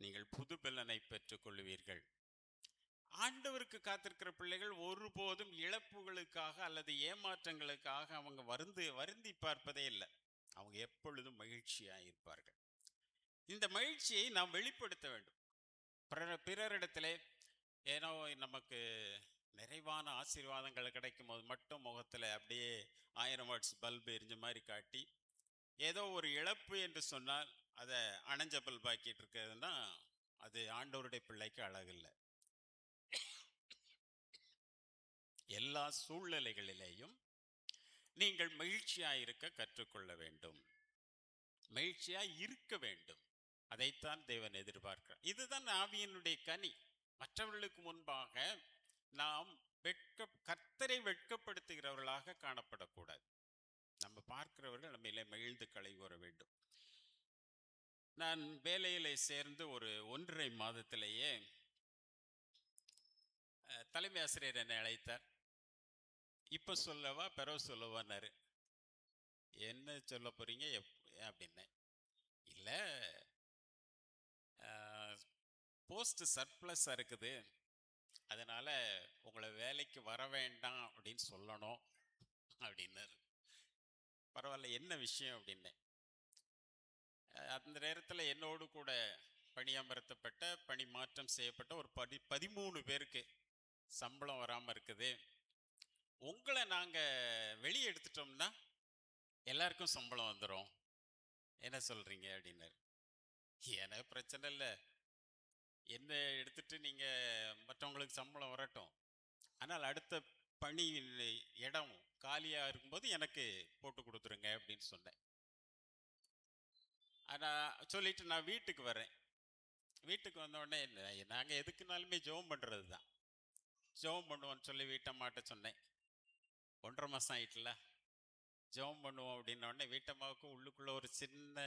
நீங்கள் புது பலனை பெற்றுக் கொள்வீர்கள். ஆண்டவருக்கு காத்திருக்கிற பிள்ளைகள் ஒருபோதும் இழப்புகளுக்காக அல்லது ஏமாற்றங்களுக்காக அவங்க வருந்தி பார்ப்பதே இல்லை. அவங்க எப்பொழுதும் மகிழ்ச்சியாக இருப்பார்கள். இந்த மகிழ்ச்சியை நாம் வெளிப்படுத்த வேண்டும் பிறரிடத்திலே. ஏன்னா நமக்கு நிறைவான ஆசீர்வாதங்கள் கிடைக்கும் போது மட்டும் முகத்தில் அப்படியே 1000 வாட்ஸ் பல்பு எரிஞ்ச மாதிரி காட்டி, ஏதோ ஒரு இழப்பு என்று சொன்னால் அதை அணைஞ்ச பல்பாக்கிட்டு இருக்கிறதுனா அது ஆண்டவருடைய பிள்ளைக்கு அழகில்லை. எல்லா சூழ்நிலைகளிலேயும் நீங்கள் மகிழ்ச்சியாக இருக்க கற்றுக்கொள்ள வேண்டும், மகிழ்ச்சியாக இருக்க வேண்டும். அதைத்தான் தேவன் எதிர்பார்க்கிறார். இதுதான் ஆவியினுடைய கனி. மற்றவர்களுக்கு முன்பாக நாம் கர்த்தரை வெட்கப்படுத்துகிறவர்களாக காணப்படக்கூடாது. நம்ம பார்க்கிறவர்கள் நம்மிலே மகிழ்ந்து களை கூற வேண்டும். நான் வேலையிலே சேர்ந்து ஒரு 1.5 மாதத்திலேயே தலைமை ஆசிரியர் என்னை அழைத்தார். இப்போ சொல்லவா பிறகு சொல்லவான்னாரு. என்ன சொல்ல போறீங்க அப்படின்னேன். இல்லை, போஸ்ட் சர்ப்ளஸாக இருக்குது, அதனால் உங்களை வேலைக்கு வர வேண்டாம் அப்படின்னு சொல்லணும் அப்படின்னாரு. பரவாயில்ல, என்ன விஷயம் அப்படின்னேன். அந்த நேரத்தில் என்னோடு கூட பணியமர்த்தப்பட்ட பணி மாற்றம் செய்யப்பட்ட ஒரு 13 பேருக்கு சம்பளம் வராமல் இருக்குது. உங்களை நாங்கள் வெளியே எடுத்துட்டோம்னா எல்லாருக்கும் சம்பளம் வந்துடும், என்ன சொல்கிறீங்க அப்படின்னாரு. எனக்கு பிரச்சனை இல்லை, என்ன எடுத்துட்டு நீங்கள் மற்றவங்களுக்கு சம்பளம் வரட்டும், ஆனால் அடுத்த பணி இடம் காலியாக இருக்கும்போது எனக்கு போட்டு கொடுத்துருங்க அப்படின்னு சொன்னேன். ஆனால் சொல்லிட்டு நான் வீட்டுக்கு வரேன். வீட்டுக்கு வந்தோடனே நாங்கள் எதுக்குனாலுமே ஜெபம் பண்ணுறது தான், ஜெபம் பண்ணுவோன்னு சொல்லி வீட்டம்மாட்ட சொன்னேன். 1.5 மாதம் ஆயிட்டுல ஜெபம் பண்ணுவோம் அப்படின்னோடனே வீட்டம்மாவுக்கு உள்ளுக்குள்ள ஒரு சின்ன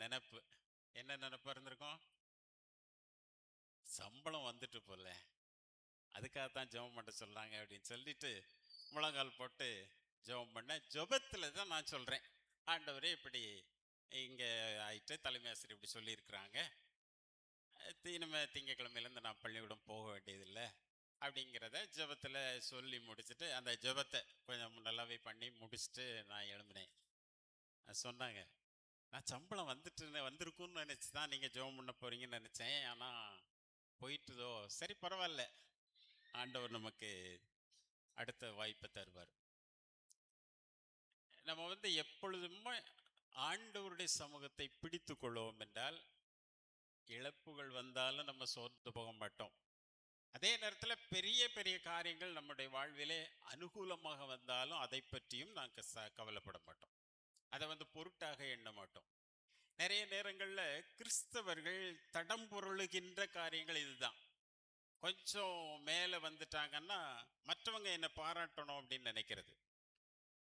நினப்பு. என்ன நினப்பாக இருந்திருக்கும்? சம்பளம் வந்துட்டு போல, அதுக்காகத்தான் ஜெபம் பண்ண சொல்கிறாங்க அப்படின்னு சொல்லிட்டு முழங்கால் போட்டு ஜெபம் பண்ண. ஜெபத்தில் தான் நான் சொல்கிறேன், ஆண்டவரே இப்படி இங்கே ஆயிட்டு தலைமை ஆசிரியர் இப்படி சொல்லியிருக்கிறாங்க, இனிமேல் திங்கக்கிழமையிலேருந்து நான் பள்ளிக்கூடம் போக வேண்டியதில்லை அப்படிங்கிறத ஜெபத்தில் சொல்லி முடிச்சுட்டு, அந்த ஜெபத்தை கொஞ்சம் நல்லாவே பண்ணி முடிச்சுட்டு நான் எழும்பினேன். சொன்னாங்க, நான் சம்பளம் வந்திருக்குன்னு நினச்சி தான் நீங்கள் ஜெபம் பண்ண போகிறீங்கன்னு நினச்சேன், ஆனால் போயிட்டுதோ. சரி, பரவாயில்ல, ஆண்டவர் நமக்கு அடுத்த வாய்ப்பை தருவார். நம்ம எப்பொழுதுமே ஆண்டவருடைய சமூகத்தை பிடித்து கொள்வோம் என்றால் இழப்புகள் வந்தாலும் நம்ம சோர்ந்து போக மாட்டோம். அதே நேரத்தில் பெரிய பெரிய காரியங்கள் நம்முடைய வாழ்விலே அனுகூலமாக வந்தாலும் அதை பற்றியும் நாங்கள் கவலைப்பட மாட்டோம், அதை பொருட்டாக எண்ண மாட்டோம். நிறைய நேரங்களில் கிறிஸ்தவர்கள் தடம் பொருளுகின்ற காரியங்கள் இதுதான். கொஞ்சம் மேலே வந்துட்டாங்கன்னா மற்றவங்க என்னை பாராட்டணும் அப்படின்னு நினைக்கிறது.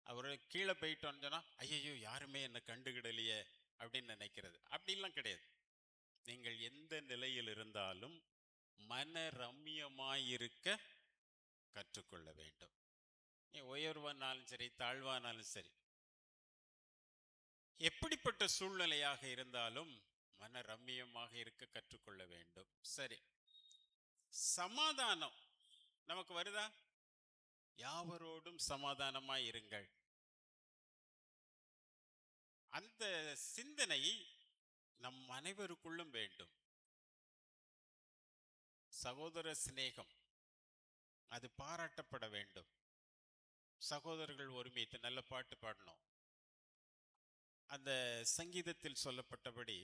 அவர் கீழே போயிட்டோன்னு சொன்னால் ஐயோ யாருமே என்னை கண்டுகிடலையே அப்படின்னு நினைக்கிறது. அப்படிலாம் கிடையாது. நீங்கள் எந்த நிலையில் இருந்தாலும் மன ரம்யமாயிருக்க கற்றுக்கொள்ள வேண்டும். உயர்வானாலும் சரி, தாழ்வானாலும் சரி, எப்படிப்பட்ட சூழ்நிலையாக இருந்தாலும் மன ரம்யமாக இருக்க கற்றுக்கொள்ள வேண்டும். சரி, சமாதானம் நமக்கு வருதா? யாவரோடும் சமாதானமாய் இருங்கள். அந்த சிந்தனை நம் அனைவருக்குள்ளும் வேண்டும். சகோதர சிநேகம் அது பாராட்டப்பட வேண்டும். சகோதரர்கள் ஒருமித்து நல்ல பாட்டு பாடணும். அந்த சங்கீதத்தில் சொல்லப்பட்டபடி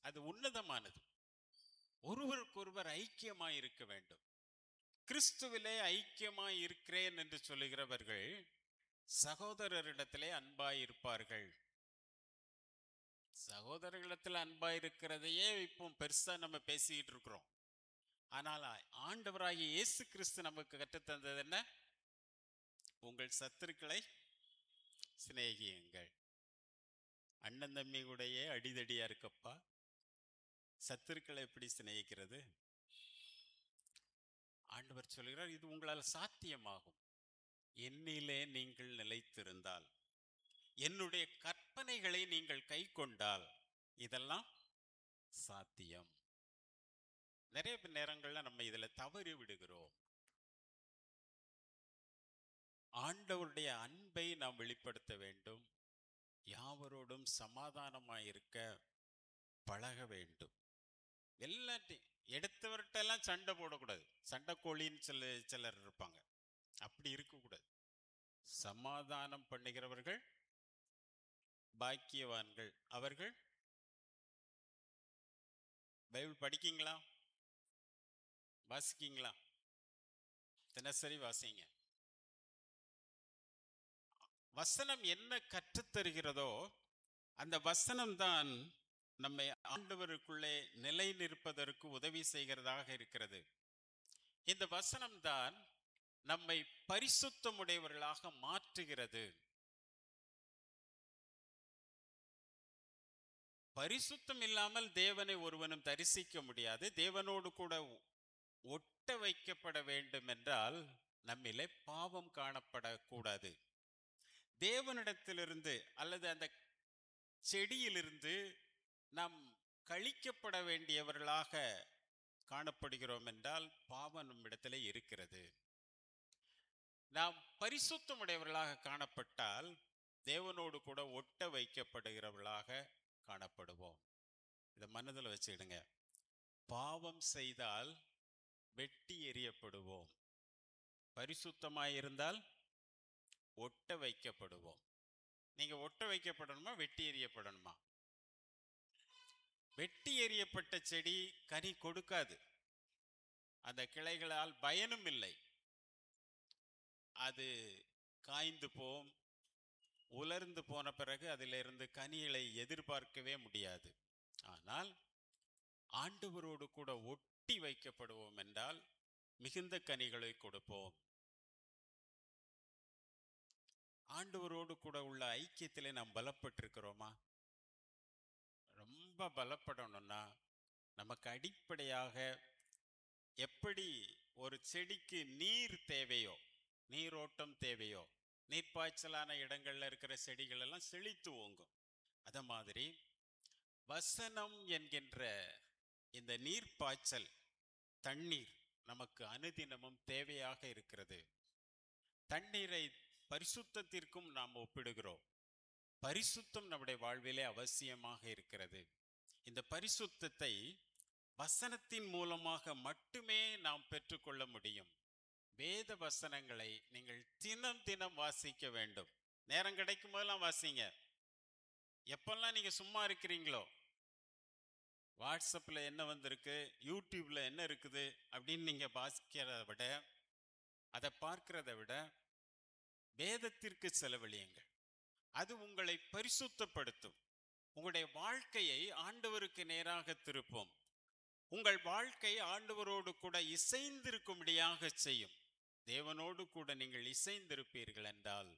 அது உன்னதமானது. ஒருவருக்கொருவர் ஐக்கியமாய் இருக்க வேண்டும். கிறிஸ்துவிலே ஐக்கியமாய் இருக்கிறேன் என்று சொல்லுகிறவர்கள் சகோதரரிடத்திலே அன்பாய் இருப்பார்கள். சகோதரர்களிடத்தில் அன்பாய் இருக்கிறதையே இப்போ பெருசா நம்ம பேசிக்கிட்டு இருக்கிறோம். ஆனால் ஆண்டவராகிய இயேசு கிறிஸ்து நமக்கு கற்றுத்தந்தது என்ன? உங்கள் சத்துருக்களை சிநேகியுங்கள். அண்ணன் தம்பி கூடயே அடிதடியா இருக்கப்பா, சத்துருக்களை எப்படி சிநேகிக்கிறது? ஆண்டவர் சொல்கிறார், இது உங்களால் சாத்தியமாகும் என்னிலே நீங்கள் நிலைத்திருந்தால், என்னுடைய கற்பனைகளை நீங்கள் கை கொண்டால் இதெல்லாம் சாத்தியம். நிறைய நேரங்கள்ல நம்ம இதுல தவறி விடுகிறோம். ஆண்டவருடைய அன்பை நாம் வெளிப்படுத்த வேண்டும். யாவரோடும் சமாதானமாயிருக்க பழக வேண்டும். எல்லாத்தையும் எடுத்தவர்கிட்டெல்லாம் சண்டை போடக்கூடாது. சண்டை கோழின்னு சிலர் இருப்பாங்க. அப்படி இருக்கக்கூடாது. சமாதானம் பண்ணுகிறவர்கள் பாக்கியவான்கள். அவர்கள் பைபிள் படிக்கீங்களா? வாசிக்கீங்களா? தினசரி வாசிங்க. வசனம் என்ன கற்றுத்தருகிறதோ அந்த வசனம்தான் நம்மை ஆண்டவருக்குள்ளே நிலை நிற்பதற்கு உதவி செய்கிறதாக இருக்கிறது. இந்த வசனம்தான் நம்மை பரிசுத்தமுடையவர்களாக மாற்றுகிறது. பரிசுத்தம் இல்லாமல் தேவனை ஒருவனும் தரிசிக்க முடியாது. தேவனோடு கூட ஒட்ட வைக்கப்பட வேண்டும் என்றால் நம்மிலே பாவம் காணப்படக்கூடாது. தேவனிடத்திலிருந்து அல்லது அந்த செடியிலிருந்து நாம் கழிக்கப்பட வேண்டியவர்களாக காணப்படுகிறோம் என்றால் பாவம் நம்மிடத்திலே இருக்கிறது. நாம் பரிசுத்தமுடையவர்களாக காணப்பட்டால் தேவனோடு கூட ஒட்ட வைக்கப்படுகிறவர்களாக காணப்படுவோம். இதை மனதில் வச்சுக்கிடுங்க. பாவம் செய்தால் வெட்டி எறியப்படுவோம். பரிசுத்தமாயிருந்தால் ஒட்ட வைக்கப்படுவோம். நீங்க ஒட்ட வைக்கப்படணுமா வெட்டி எறியப்படணுமா? வெட்டி எறியப்பட்ட செடி கனி கொடுக்காது. அந்த கிளைகளால் பயனும் இல்லை. அது காய்ந்து போம். உலர்ந்து போன பிறகு அதிலிருந்து கனிகளை எதிர்பார்க்கவே முடியாது. ஆனால் ஆண்டவரோடு கூட ஒட்டி வைக்கப்படுவோம் என்றால் மிகுந்த கனிகளை கொடுப்போம். ஆண்டவரோடு கூட உள்ள ஐக்கியத்திலே நாம் பலப்பட்டிருக்கிறோமா? ரொம்ப பலப்படணும்னா நமக்கு அடிப்படையாக எப்படி ஒரு செடிக்கு நீர் தேவையோ, நீரோட்டம் தேவையோ, நீர்ப்பாய்ச்சலான இடங்கள்ல இருக்கிற செடிகள் எல்லாம் செழித்து ஓங்கும். அத மாதிரி வசனம் என்கின்ற இந்த நீர்ப்பாய்ச்சல் தண்ணீர் நமக்கு அனுதினமும் தேவையாக இருக்கிறது. தண்ணீரை பரிசுத்தத்திற்கும் நாம் ஒப்பிடுகிறோம். பரிசுத்தம் நம்முடைய வாழ்விலே அவசியமாக இருக்கிறது. இந்த பரிசுத்தத்தை வசனத்தின் மூலமாக மட்டுமே நாம் பெற்றுக்கொள்ள முடியும். வேத வசனங்களை நீங்கள் தினம் தினம் வாசிக்க வேண்டும். நேரம் கிடைக்கும் போதெல்லாம் வாசிங்க. எப்பெல்லாம் நீங்க சும்மா இருக்கிறீங்களோ, வாட்ஸ்அப்ல என்ன வந்திருக்கு, யூடியூப்ல என்ன இருக்குது அப்படின்னு நீங்க வாசிக்கிறத விட, அதை பார்க்கிறத விட வேதத்திற்கு செலவழியுங்கள். அது உங்களை பரிசுத்தப்படுத்தும். உங்களுடைய வாழ்க்கையை ஆண்டவருக்கு நேராக திருப்பும். உங்கள் வாழ்க்கை ஆண்டவரோடு கூட இசைந்திருக்கும்படியாக செய்யும். தேவனோடு கூட நீங்கள் இசைந்திருப்பீர்கள் என்றால்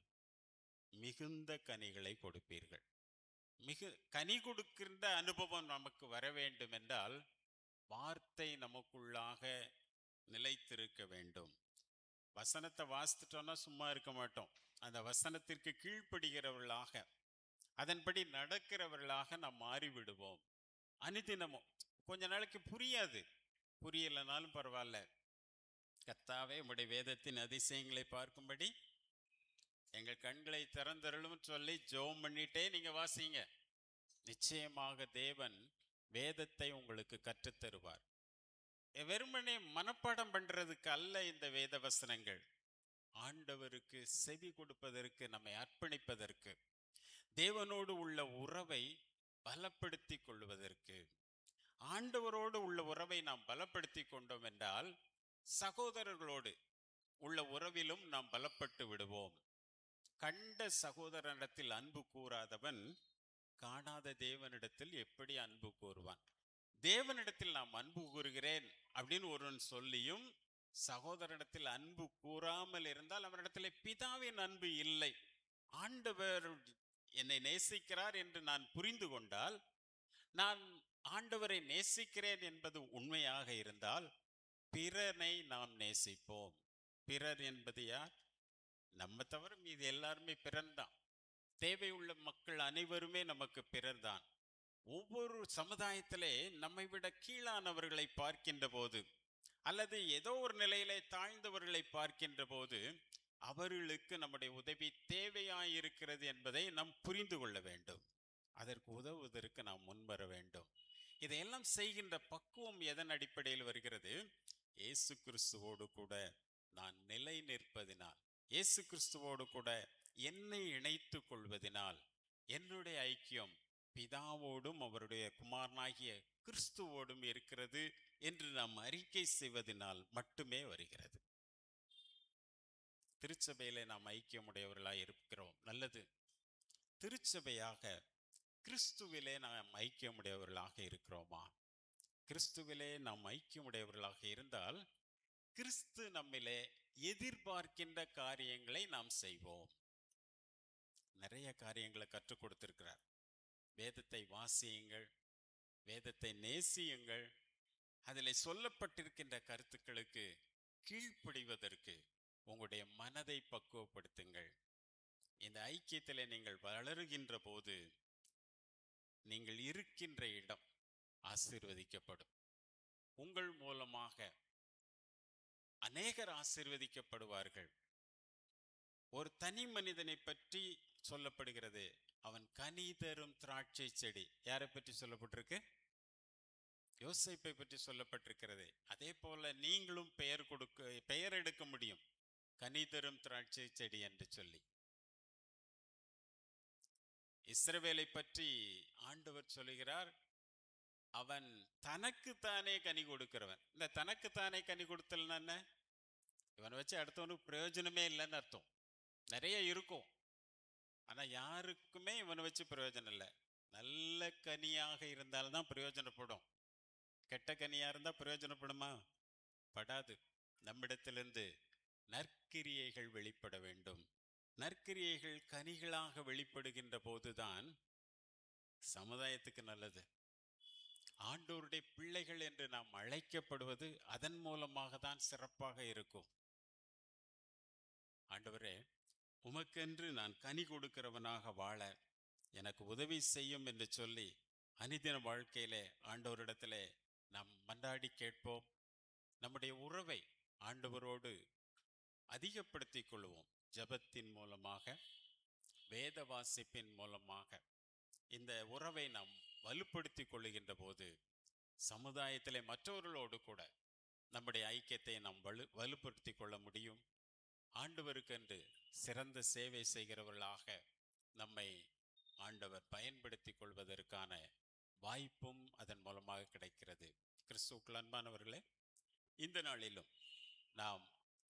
மிகுந்த கனிகளை கொடுப்பீர்கள். கனி கொடுக்கின்ற அனுபவம் நமக்கு வர வேண்டும் என்றால் வார்த்தை நமக்குள்ளாக நிலைத்திருக்க வேண்டும். வசனத்தை வாசித்துட்டோம்னா சும்மா இருக்க மாட்டோம். அந்த வசனத்திற்கு கீழ்ப்படுகிறவர்களாக, அதன்படி நடக்கிறவர்களாக நாம் மாறிவிடுவோம். அனுதினமும் கொஞ்ச நாளைக்கு புரியலைனாலும் பரவாயில்ல, கர்த்தாவே உம்முடைய வேதத்தின் அதிசயங்களை பார்க்கும்படி எங்கள் கண்களை திறந்தருளும் சொல்லி ஜெபம் பண்ணிட்டே நீங்க வாசிங்க. நிச்சயமாக தேவன் வேதத்தை உங்களுக்கு கற்றுத்தருவார். வெறுமனே மனப்பாடம் பண்றதுக்கு அல்ல இந்த வேத வசனங்கள். ஆண்டவருக்கு செவி கொடுப்பதற்கு, நம்மை அர்ப்பணிப்பதற்கு, தேவனோடு உள்ள உறவை பலப்படுத்தி கொள்வதற்கு. ஆண்டவரோடு உள்ள உறவை நாம் பலப்படுத்தி கொண்டோம் என்றால் சகோதரர்களோடு உள்ள உறவிலும் நாம் பலப்பட்டு விடுவோம். கண்ட சகோதரனிடத்தில் அன்பு கூறாதவன் காணாத தேவனிடத்தில் எப்படி அன்பு கூறுவான்? தேவனிடத்தில் நாம் அன்பு கூறுகிறேன் அப்படின்னு ஒருவன் சொல்லியும் சகோதரனிடத்தில் அன்பு கூறாமல் இருந்தால் அவனிடத்தில் பிதாவின் அன்பு இல்லை. ஆண்டவர் என்னை நேசிக்கிறார் என்று நான் புரிந்து கொண்டால், நான் ஆண்டவரை நேசிக்கிறேன் என்பது உண்மையாக இருந்தால் பிறனை நாம் நேசிப்போம். பிறர் என்பது யார்? நம்ம தவிர மீது எல்லாருமே பிறன்தான். தேவையுள்ள மக்கள் அனைவருமே நமக்கு பிறர்தான். ஒவ்வொரு சமுதாயத்திலே நம்மை விட கீழானவர்களை பார்க்கின்ற போது, அல்லது ஏதோ ஒரு நிலையிலே தாழ்ந்தவர்களை பார்க்கின்ற போது, அவர்களுக்கு நம்முடைய உதவி தேவையாயிருக்கிறது என்பதை நாம் புரிந்து கொள்ள வேண்டும். அதற்கு உதவுவதற்கு நாம் முன்வர வேண்டும். இதையெல்லாம் செய்கின்ற பக்குவம் எதன் அடிப்படையில் வருகிறது? இயேசு கிறிஸ்துவோடு கூட நான் நிலை நிற்பதினால், இயேசு கிறிஸ்துவோடு கூட என்னை இணைத்து கொள்வதினால், என்னுடைய ஐக்கியம் பிதாவோடும் அவருடைய குமாரனாகிய கிறிஸ்துவோடும் இருக்கிறது என்று நாம் அறிக்கை செய்வதனால் மட்டுமே வருகிறது. திருச்சபையிலே நாம் ஐக்கியமுடையவர்களாய் இருக்கிறோம், நல்லது. திருச்சபையாக கிறிஸ்துவிலே நாம் ஐக்கியமுடையவர்களாக இருக்கிறோமா? கிறிஸ்துவிலே நாம் ஐக்கியமுடையவர்களாக இருந்தால் கிறிஸ்து நம்மிலே எதிர்பார்க்கின்ற காரியங்களை நாம் செய்வோம். நிறைய காரியங்களை கற்றுக் கொடுத்திருக்கிறார். வேதத்தை வாசியுங்கள், வேதத்தை நேசியுங்கள், அதில் சொல்லப்பட்டிருக்கின்ற கருத்துக்களுக்கு கீழ்ப்படிவதற்கு உங்களுடைய மனதை பக்குவப்படுத்துங்கள். இந்த ஐக்கியத்தில் நீங்கள் வளருகின்ற போது நீங்கள் இருக்கின்ற இடம் ஆசீர்வதிக்கப்படும். உங்கள் மூலமாக அநேகர் ஆசீர்வதிக்கப்படுவார்கள். ஒரு தனி மனிதனை பற்றி சொல்லப்படுகிறது, அவன் கனி தரும் திராட்சை செடி. யாரை பற்றி சொல்லப்பட்டிருக்கு? யோசேப்பை பற்றி சொல்லப்பட்டிருக்கிறது. அதே போல நீங்களும் பெயர் எடுக்க முடியும், கனி தரும் திராட்சை செடி என்று சொல்லி. இஸ்ரவேலை பற்றி ஆண்டவர் சொல்லுகிறார், அவன் தனக்குத்தானே கனி கொடுக்கிறவன். இந்த தனக்குத்தானே கனி கொடுத்தல்னா என்ன? இவனை வச்சு அடுத்தவனுக்கு பிரயோஜனமே இல்லைன்னு அர்த்தம். நிறைய இருக்கும், ஆனா யாருக்குமே இவனை வச்சு பிரயோஜனம் இல்லை. நல்ல கனியாக இருந்தால்தான் பிரயோஜனப்படும். கெட்ட கனியா இருந்தா பிரயோஜனப்படுமா? படாது. நம்மிடத்திலிருந்து நற்கிரியைகள் வெளிப்பட வேண்டும். நற்கிரியைகள் கனிகளாக வெளிப்படுகின்ற போதுதான் சமுதாயத்துக்கு நல்லது. ஆண்டவருடைய பிள்ளைகள் என்று நாம் அழைக்கப்படுவது அதன் மூலமாக தான் சிறப்பாக இருக்கும். ஆண்டவரே, உமக்கென்று நான் கனி கொடுக்கிறவனாக வாழ எனக்கு உதவி செய்யும் என்று சொல்லி அனுதின வாழ்க்கையிலே ஆண்டவரிடத்திலே நாம் மன்றாடி கேட்போம். நம்முடைய உறவை ஆண்டவரோடு அதிகப்படுத்திக் கொள்வோம். ஜெபத்தின் மூலமாக, வேத வாசிப்பின் மூலமாக இந்த உறவை நாம் வலுப்படுத்திக் கொள்ளுகின்ற போது சமுதாயத்திலே மற்றவர்களோடு கூட நம்முடைய ஐக்கியத்தை நாம் வலுப்படுத்திக் கொள்ள முடியும். ஆண்டவருக்கென்று சிறந்த சேவை செய்கிறவர்களாக நம்மை ஆண்டவர் பயன்படுத்திக் கொள்வதற்கான வாய்ப்பும் அதன் மூலமாக கிடைக்கிறது. கிறிஸ்துவுக்குள் அன்பானவர்களே, இந்த நாளிலும் நாம்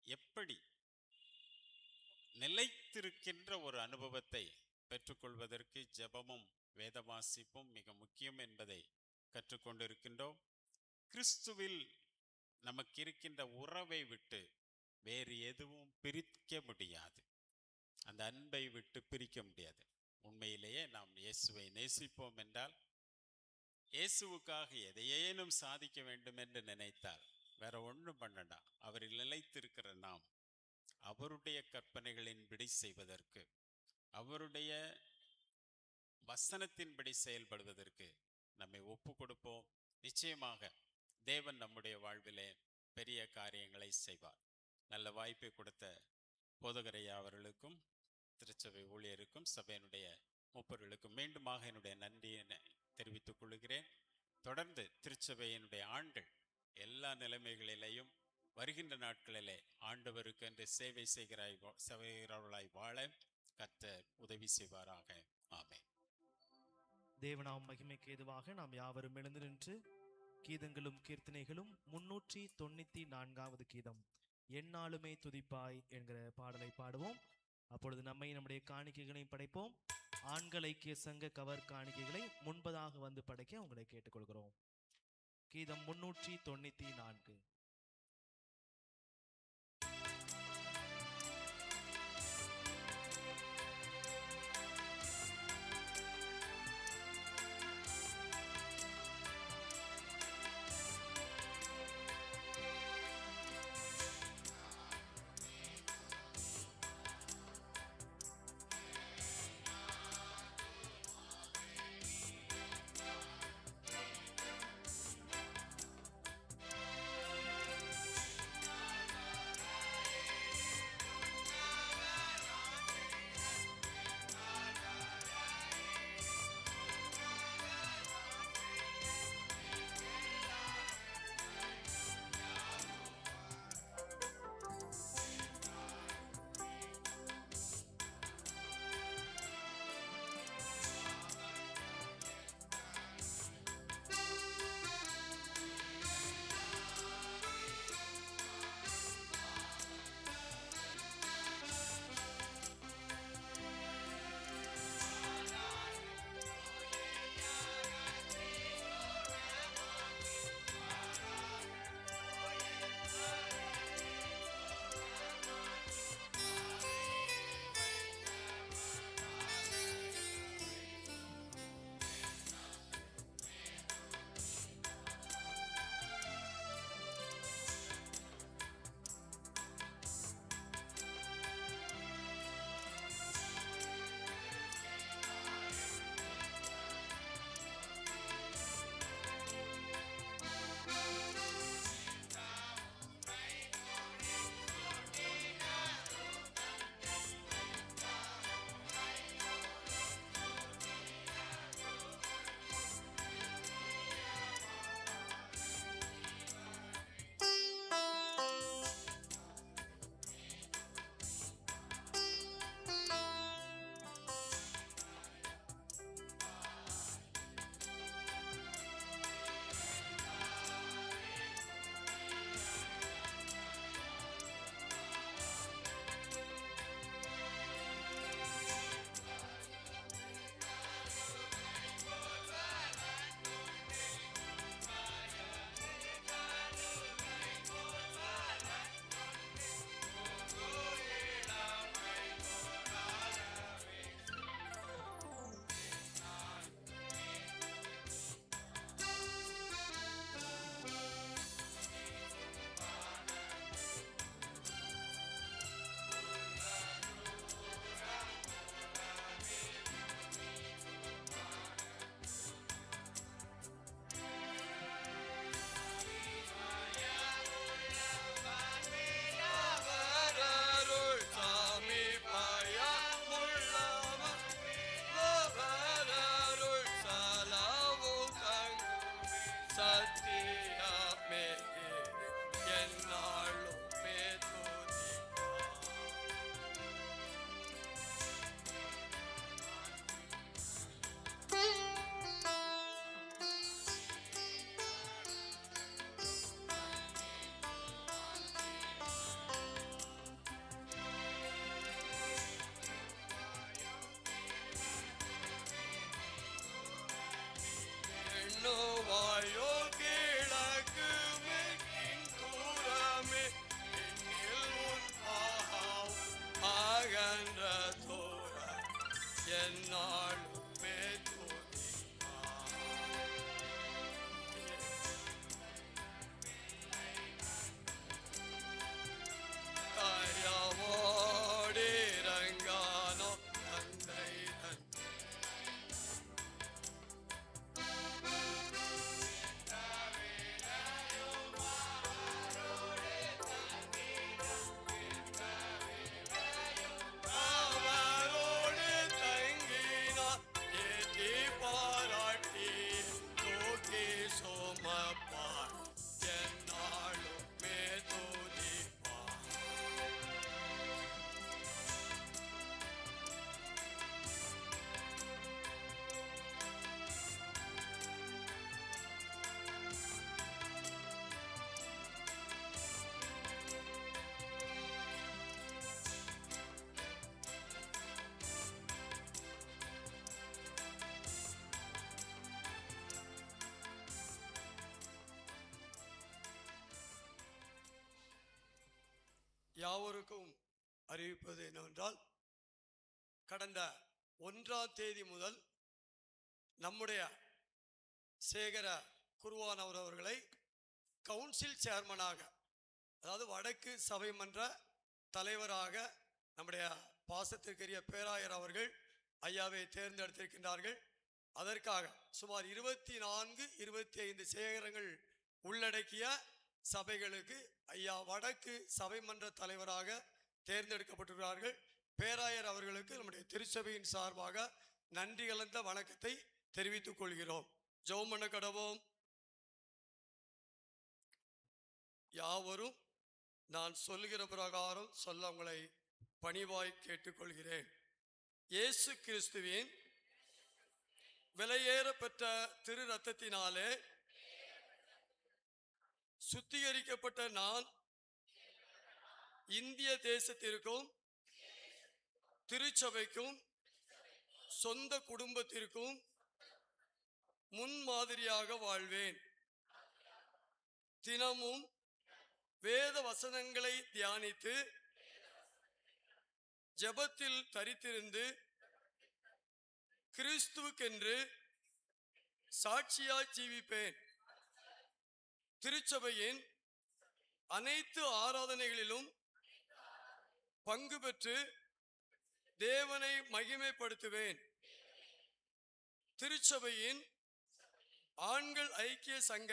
எப்படி நிலைத்திருக்கின்ற ஒரு அனுபவத்தை பெற்றுக்கொள்வதற்கு ஜெபமும் வேத வாசிப்பும் மிக முக்கியம் என்பதை கற்றுக்கொண்டிருக்கின்றோம். கிறிஸ்துவில் நமக்கு இருக்கின்ற உறவை விட்டு வேறு எதுவும் பிரிக்க முடியாது. அந்த அன்பை விட்டு பிரிக்க முடியாது. உண்மையிலேயே நாம் இயேசுவை நேசிப்போம் என்றால், இயேசுவுக்காக எதையேனும் சாதிக்க வேண்டும் என்று நினைத்தால் வேற ஒன்றும் பண்ணடா, அவரில் நிலைத்திருக்கிற நாம் அவருடைய கற்பனைகளின்படி செய்வதற்கு, அவருடைய வசனத்தின்படி செயல்படுவதற்கு நம்மை ஒப்பு கொடுப்போம். நிச்சயமாக தேவன் நம்முடைய வாழ்விலே பெரிய காரியங்களை செய்வார். நல்ல வாய்ப்பை கொடுத்த போதகரையா அவர்களுக்கும், திருச்சபை ஊழியருக்கும், சபையினுடைய மூப்பர்களுக்கும் மீண்டுமாக என்னுடைய நன்றியை தெரிவித்துக் கொள்கிறேன். தொடர்ந்து திருச்சபையினுடைய ஆண்கள் எல்லா நிலைமைகளிலேயும் வருகின்ற நாட்களிலே ஆண்டவருக்கு என்று சேவை செய்கிறவர்களாய் வாழ கர்த்தர் உதவி செய்வாராக. ஆமென். தேவனாம் மகிமைக்கு ஏதுவாக நாம் யாவரும் எழுந்து நின்று கீதங்களும் கீர்த்தனைகளும் 394வது கீதம் எந்நாளுமே துதிப்பாய் என்கிற பாடலை பாடுவோம். அப்பொழுது நம்முடைய காணிக்கைகளையும் படைப்போம். ஆண்கள் ஐக்கிய சங்க கவர் காணிக்கைகளை முன்பதாக வந்து படைக்க உங்களை கேட்டுக்கொள்கிறோம். கீதம் 394. ஆ என்னாலுமே துதிப்பார். தயவோடு இறங்கானோ தந்தை தந்தை. அவரோடு தங்கினார் ஏற்றி பாராட்டி தூக்கி சுமப்பார். என்னாலுமே துதிப்பார். யாவருக்கும் அறிவிப்பது என்னவென்றால், கடந்த 1ஆம் தேதி முதல் நம்முடைய சேகர குருவானவர் அவர்களை கவுன்சில் சேர்மனாக, அதாவது வடக்கு சபை மன்ற தலைவராக நம்முடைய பாசத்திற்குரிய பேராயர் அவர்கள் ஐயாவை தேர்ந்தெடுத்திருக்கின்றார்கள். அதற்காக சுமார் 24-25 சேகரங்கள் உள்ளடக்கிய சபைகளுக்கு ஐயா வடக்கு சபை மன்ற தலைவராக தேர்ந்தெடுக்கப்பட்டுள்ளார்கள். பேராயர் அவர்களுக்கு நம்முடைய திருச்சபையின் சார்பாக நன்றி கலந்த வணக்கத்தை தெரிவித்துக் கொள்கிறோம். ஜெபம் பண்ண கடவோம். யாவரும் நான் சொல்லுகிற பிரகாரம் சொல்ல உங்களை பணிவாய் கேட்டுக்கொள்கிறேன். இயேசு கிறிஸ்துவின் விலையேற பெற்ற திரு ரத்தத்தினாலே சுத்திகரிக்கப்பட்ட நான் இந்திய தேசத்திற்கும் திருச்சபைக்கும் சொந்த குடும்பத்திற்கும் முன்மாதிரியாக வாழ்வேன். தினமும் வேத வசனங்களை தியானித்து ஜெபத்தில் தரித்திருந்து கிறிஸ்துவுக்கென்று சாட்சியாய் ஜீவிப்பேன். திருச்சபையின் அனைத்து ஆராதனைகளிலும் பங்கு பெற்று தேவனை மகிமைப்படுத்துவேன். திருச்சபையின் ஆண்கள் ஐக்கிய சங்க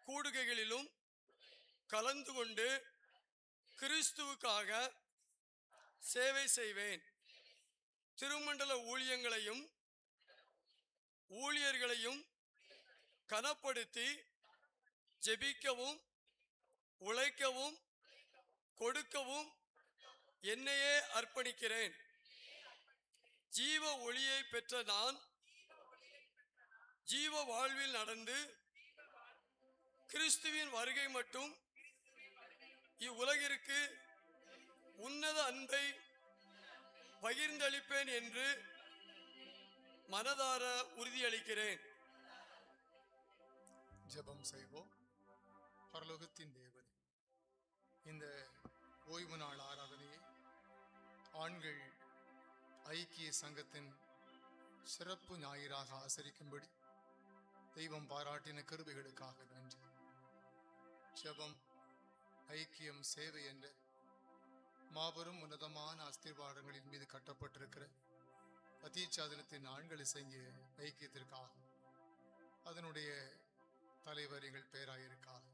கூடுகைகளிலும் கலந்து கொண்டு கிறிஸ்துவுக்காக சேவை செய்வேன். திருமண்டல ஊழியங்களையும் ஊழியர்களையும் கனப்படுத்தி ஜெபிக்கவும் உழைக்கவும் கொடுக்கவும் என்னையே அர்ப்பணிக்கிறேன். ஜீவ ஒளியை பெற்ற நான் ஜீவ வாழ்வில் நடந்து கிறிஸ்துவின் வருகை மட்டும் இவ்வுலகிற்கு உன்னத அன்பை பகிர்ந்தளிப்பேன் என்று மனதார உறுதியளிக்கிறேன். ஜெபம் செய்வோம். பரலோகத்தின் தேவனே, இந்த ஓய்வு நாள் ஆராதனையை ஆண்கள் ஐக்கிய சங்கத்தின் சிறப்பு ஞாயிறாக ஆசரிக்கும்படி தெய்வம் பாராட்டின கிருபைகளுக்காக நன்றி. ஜெபம், ஐக்கியம், சேவை என்ற மாபெரும் உன்னதமான அஸ்திவாரங்களின் மீது கட்டப்பட்டிருக்கிற அத்தியச்சாதனத்தின் ஆண்கள் இசைங்கிய ஐக்கியத்திற்காக, அதனுடைய தலைவர் எங்கள் பேராயருக்காக,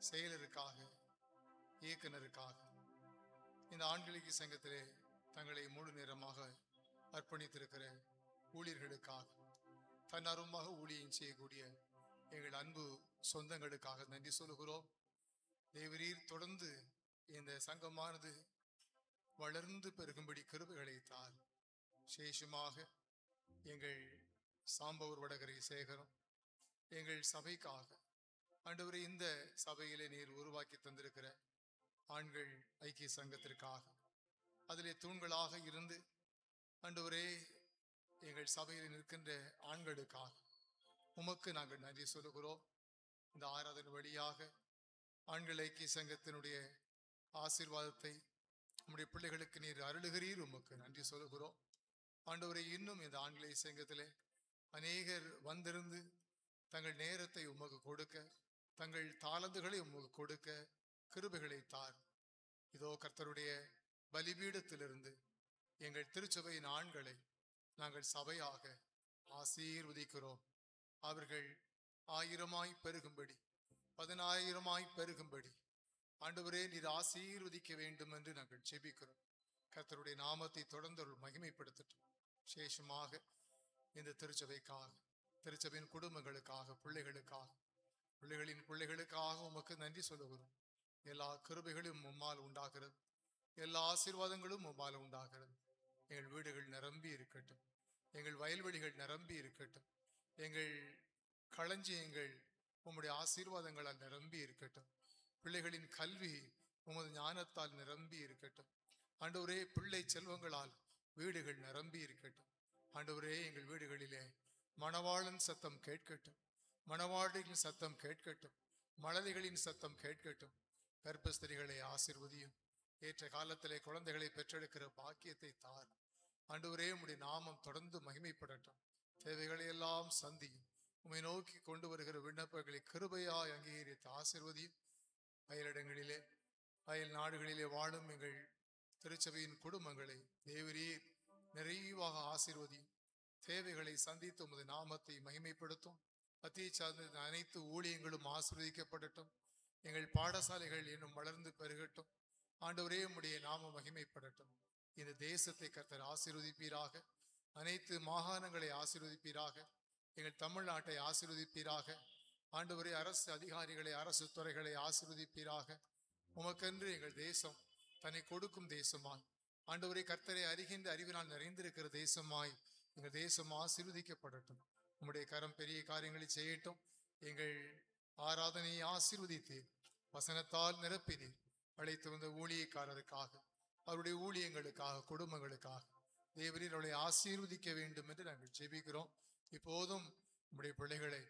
செயலருக்காக, இயக்குனருக்காக, இந்த ஆண்களுக்கு சங்கத்திலே தங்களை முழு நேரமாக அர்ப்பணித்திருக்கிற ஊழியர்களுக்காக, தன்னருமாக ஊழியம் செய்யக்கூடிய எங்கள் அன்பு சொந்தங்களுக்காக நன்றி சொல்லுகிறோம். தேவரீர் தொடர்ந்து இந்த சங்கமானது வளர்ந்து பெருகும்படி கிருபைகளை தார். விசேஷமாக எங்கள் சாம்பவர் வடகரை சேகரம் எங்கள் சபைக்காக ஆண்டவரே, இந்த சபையிலே நீர் உருவாக்கி தந்திருக்கிற ஆண்கள் ஐக்கிய சங்கத்திற்காக, அதிலே தூண்களாக இருந்து ஆண்டவரே எங்கள் சபையில் நிற்கின்ற ஆண்களுக்காக உமக்கு நாங்கள் நன்றி சொல்லுகிறோம். இந்த ஆராதனை வழியாக ஆண்கள் ஐக்கிய சங்கத்தினுடைய ஆசீர்வாதத்தை நம்முடைய பிள்ளைகளுக்கு நீர் அருளுகிறீர், உமக்கு நன்றி சொல்லுகிறோம். ஆண்டவரை, இன்னும் இந்த ஆண்களை சங்கத்திலே அநேகர் வந்திருந்து தங்கள் நேரத்தை உமக்கு கொடுக்க, தங்கள் தாளந்துகளை உமக்கு கொடுக்க கிருபைகளை தார். இதோ கர்த்தருடைய பலிபீடத்திலிருந்து எங்கள் திருச்சபையின் ஆண்களை நாங்கள் சபையாக ஆசீர்வதிக்கிறோம். அவர்கள் 1000 பெருகும்படி, 10,000 பெருகும்படி ஆண்டவரே நீர் ஆசீர்வதிக்க வேண்டும் என்று நாங்கள் ஜெபிக்கிறோம். கர்த்தருடைய நாமத்தை தொடர்ந்து மகிமைப்படுத்தட்டும். விசேஷமாக இந்த திருச்சபைக்காக, திருச்சபையின் குடும்பங்களுக்காக, பிள்ளைகளின் பிள்ளைகளுக்காக உமக்கு நன்றி சொல்லுகிறோம். எல்லா கிருபைகளும் உம்மால் உண்டாகிறது, எல்லா ஆசீர்வாதங்களும் உம்மால் உண்டாகிறது. எங்கள் வீடுகள் நிரம்பி இருக்கட்டும், எங்கள் வயல்வெளிகள் நிரம்பி இருக்கட்டும், எங்கள் களஞ்சியங்கள் உம்முடைய ஆசீர்வாதங்களால் நிரம்பி இருக்கட்டும். பிள்ளைகளின் கல்வி உமது ஞானத்தால் நிரம்பி இருக்கட்டும். ஆண்டவரே, பிள்ளை செல்வங்களால் வீடுகள் நிரம்பி இருக்கட்டும். ஆண்டவரே, எங்கள் வீடுகளிலே மணவாளன் சத்தம் கேட்கட்டும், மணவாளிகளின் சத்தம் கேட்கட்டும், மழலைகளின் சத்தம் கேட்கட்டும். கர்ப்பஸ்திரிகளை ஆசீர்வதியும். ஏற்ற காலத்திலே குழந்தைகளை பெற்றெடுக்கிற பாக்கியத்தை தார். ஆண்டவரே, உம்முடைய நாமம் தொடர்ந்து மகிமைப்படட்டும். தேவைகளை எல்லாம் சந்தியும். உம்மை நோக்கி கொண்டு வருகிற விண்ணப்பங்களை கிருபையாய் அங்கீகரித்து ஆசீர்வதியும். அயலிடங்களிலே, அயல் நாடுகளிலே வாழும் எங்கள் திருச்சபையின் குடும்பங்களை தேவரீர் நிறைவாக ஆசீர்வதியும். தேவைகளை சந்தித்து உமது நாமத்தை மகிமைப்படுத்தும். அத்தியை சார்ந்த அனைத்து ஊழியங்களும் ஆசீர்வதிக்கப்படட்டும். எங்கள் பாடசாலைகள் இன்னும் வளர்ந்து பெருகட்டும். ஆண்டவரே, உம்முடைய நாம மகிமைப்படட்டும். இந்த தேசத்தை கர்த்தர் ஆசீர்வதிப்பீராக. அனைத்து மாகாணங்களை ஆசீர்வதிப்பீராக. எங்கள் தமிழ்நாட்டை ஆசீர்வதிப்பீராக. ஆண்டவரே, அரசு அதிகாரிகளை, அரசு துறைகளை ஆசீர்வதிப்பீராக. உமக்கென்று எங்கள் தேசம் தன்னை கொடுக்கும் தேசமாய், ஆண்டவரே, கர்த்தரை அறிகின்ற அறிவினால் நிறைந்திருக்கிற தேசமாய் எங்கள் தேசம் ஆசீர்வதிக்கப்படட்டும். உம்முடைய கரம் பெரிய காரியங்களை செய்யட்டும். எங்கள் ஆராதனையை ஆசீர்வதித்தீர், வசனத்தால் நிரப்பினீர். அழைத்து வந்த ஊழியக்காரருக்காக, அவருடைய ஊழியங்களுக்காக, குடும்பங்களுக்காக தேவரீர் அவளை ஆசீர்வதிக்க வேண்டும் என்று நாங்கள் ஜெபிக்கிறோம். இப்போதும் உம்முடைய பிள்ளைகளை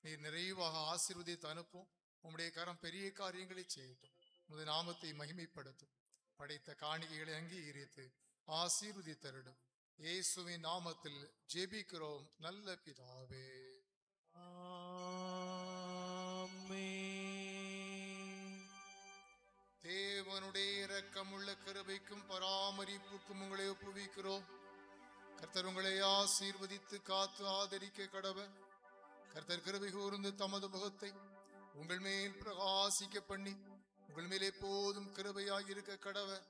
நீர் நிறைவாக ஆசீர்வதித்து அனுப்பும். உம்முடைய கரம் பெரிய காரியங்களை செய்யட்டும். உமது நாமத்தை மகிமைப்படுத்தும். படைத்த காணிக்கைகளை அங்கீகரித்து ஆசீர்வதித்தருடும். இயேசுவின் நாமத்தில் ஜெபிக்கிறோம் நல்ல பிதாவே. தேவனுடைய இரக்கமுள்ள கிருபைக்கும் பராமரிப்புக்கும் உங்களை ஒப்புவிக்கிறோம். கர்த்தர் உங்களை ஆசீர்வதித்து காத்து ஆதரிக்க கடவர். கர்த்தர் கிருபை கூர்ந்து தமது முகத்தை உங்கள் மேல் பிரகாசிக்க பண்ணி உங்கள் மேல் எப்போதும் கிருபையாயிருக்க கடவர்.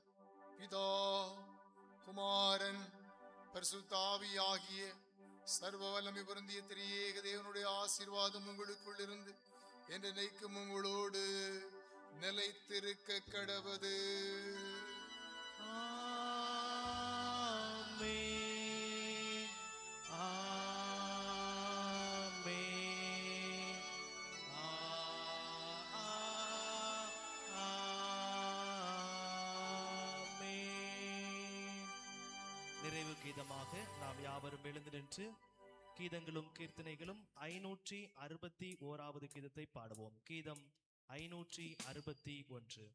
பிதா, குமாரன், பரிசுத்த ஆவியாகிய சர்வ வல்லமை பொருந்திய திரியேக தேவனுடைய ஆசீர்வாதம் உங்களுக்குள் இருந்து என்றென்றைக்கும் உங்களோடு நிலைத்திருக்க கடவது. நிறைவு கீதமாக நாம் யாவரும் எழுந்து நின்று கீதங்களும் கீர்த்தனைகளும் 561வது கீதத்தை பாடுவோம். கீதம் 561.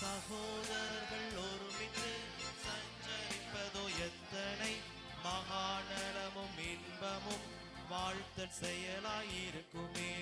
சகோதரர்கள் ஒருமித்து சஞ்சரிப்பதோ எத்தனை மகாநலமும் இன்பமும் வாழ்த்தல் செயலாயிருக்குமே.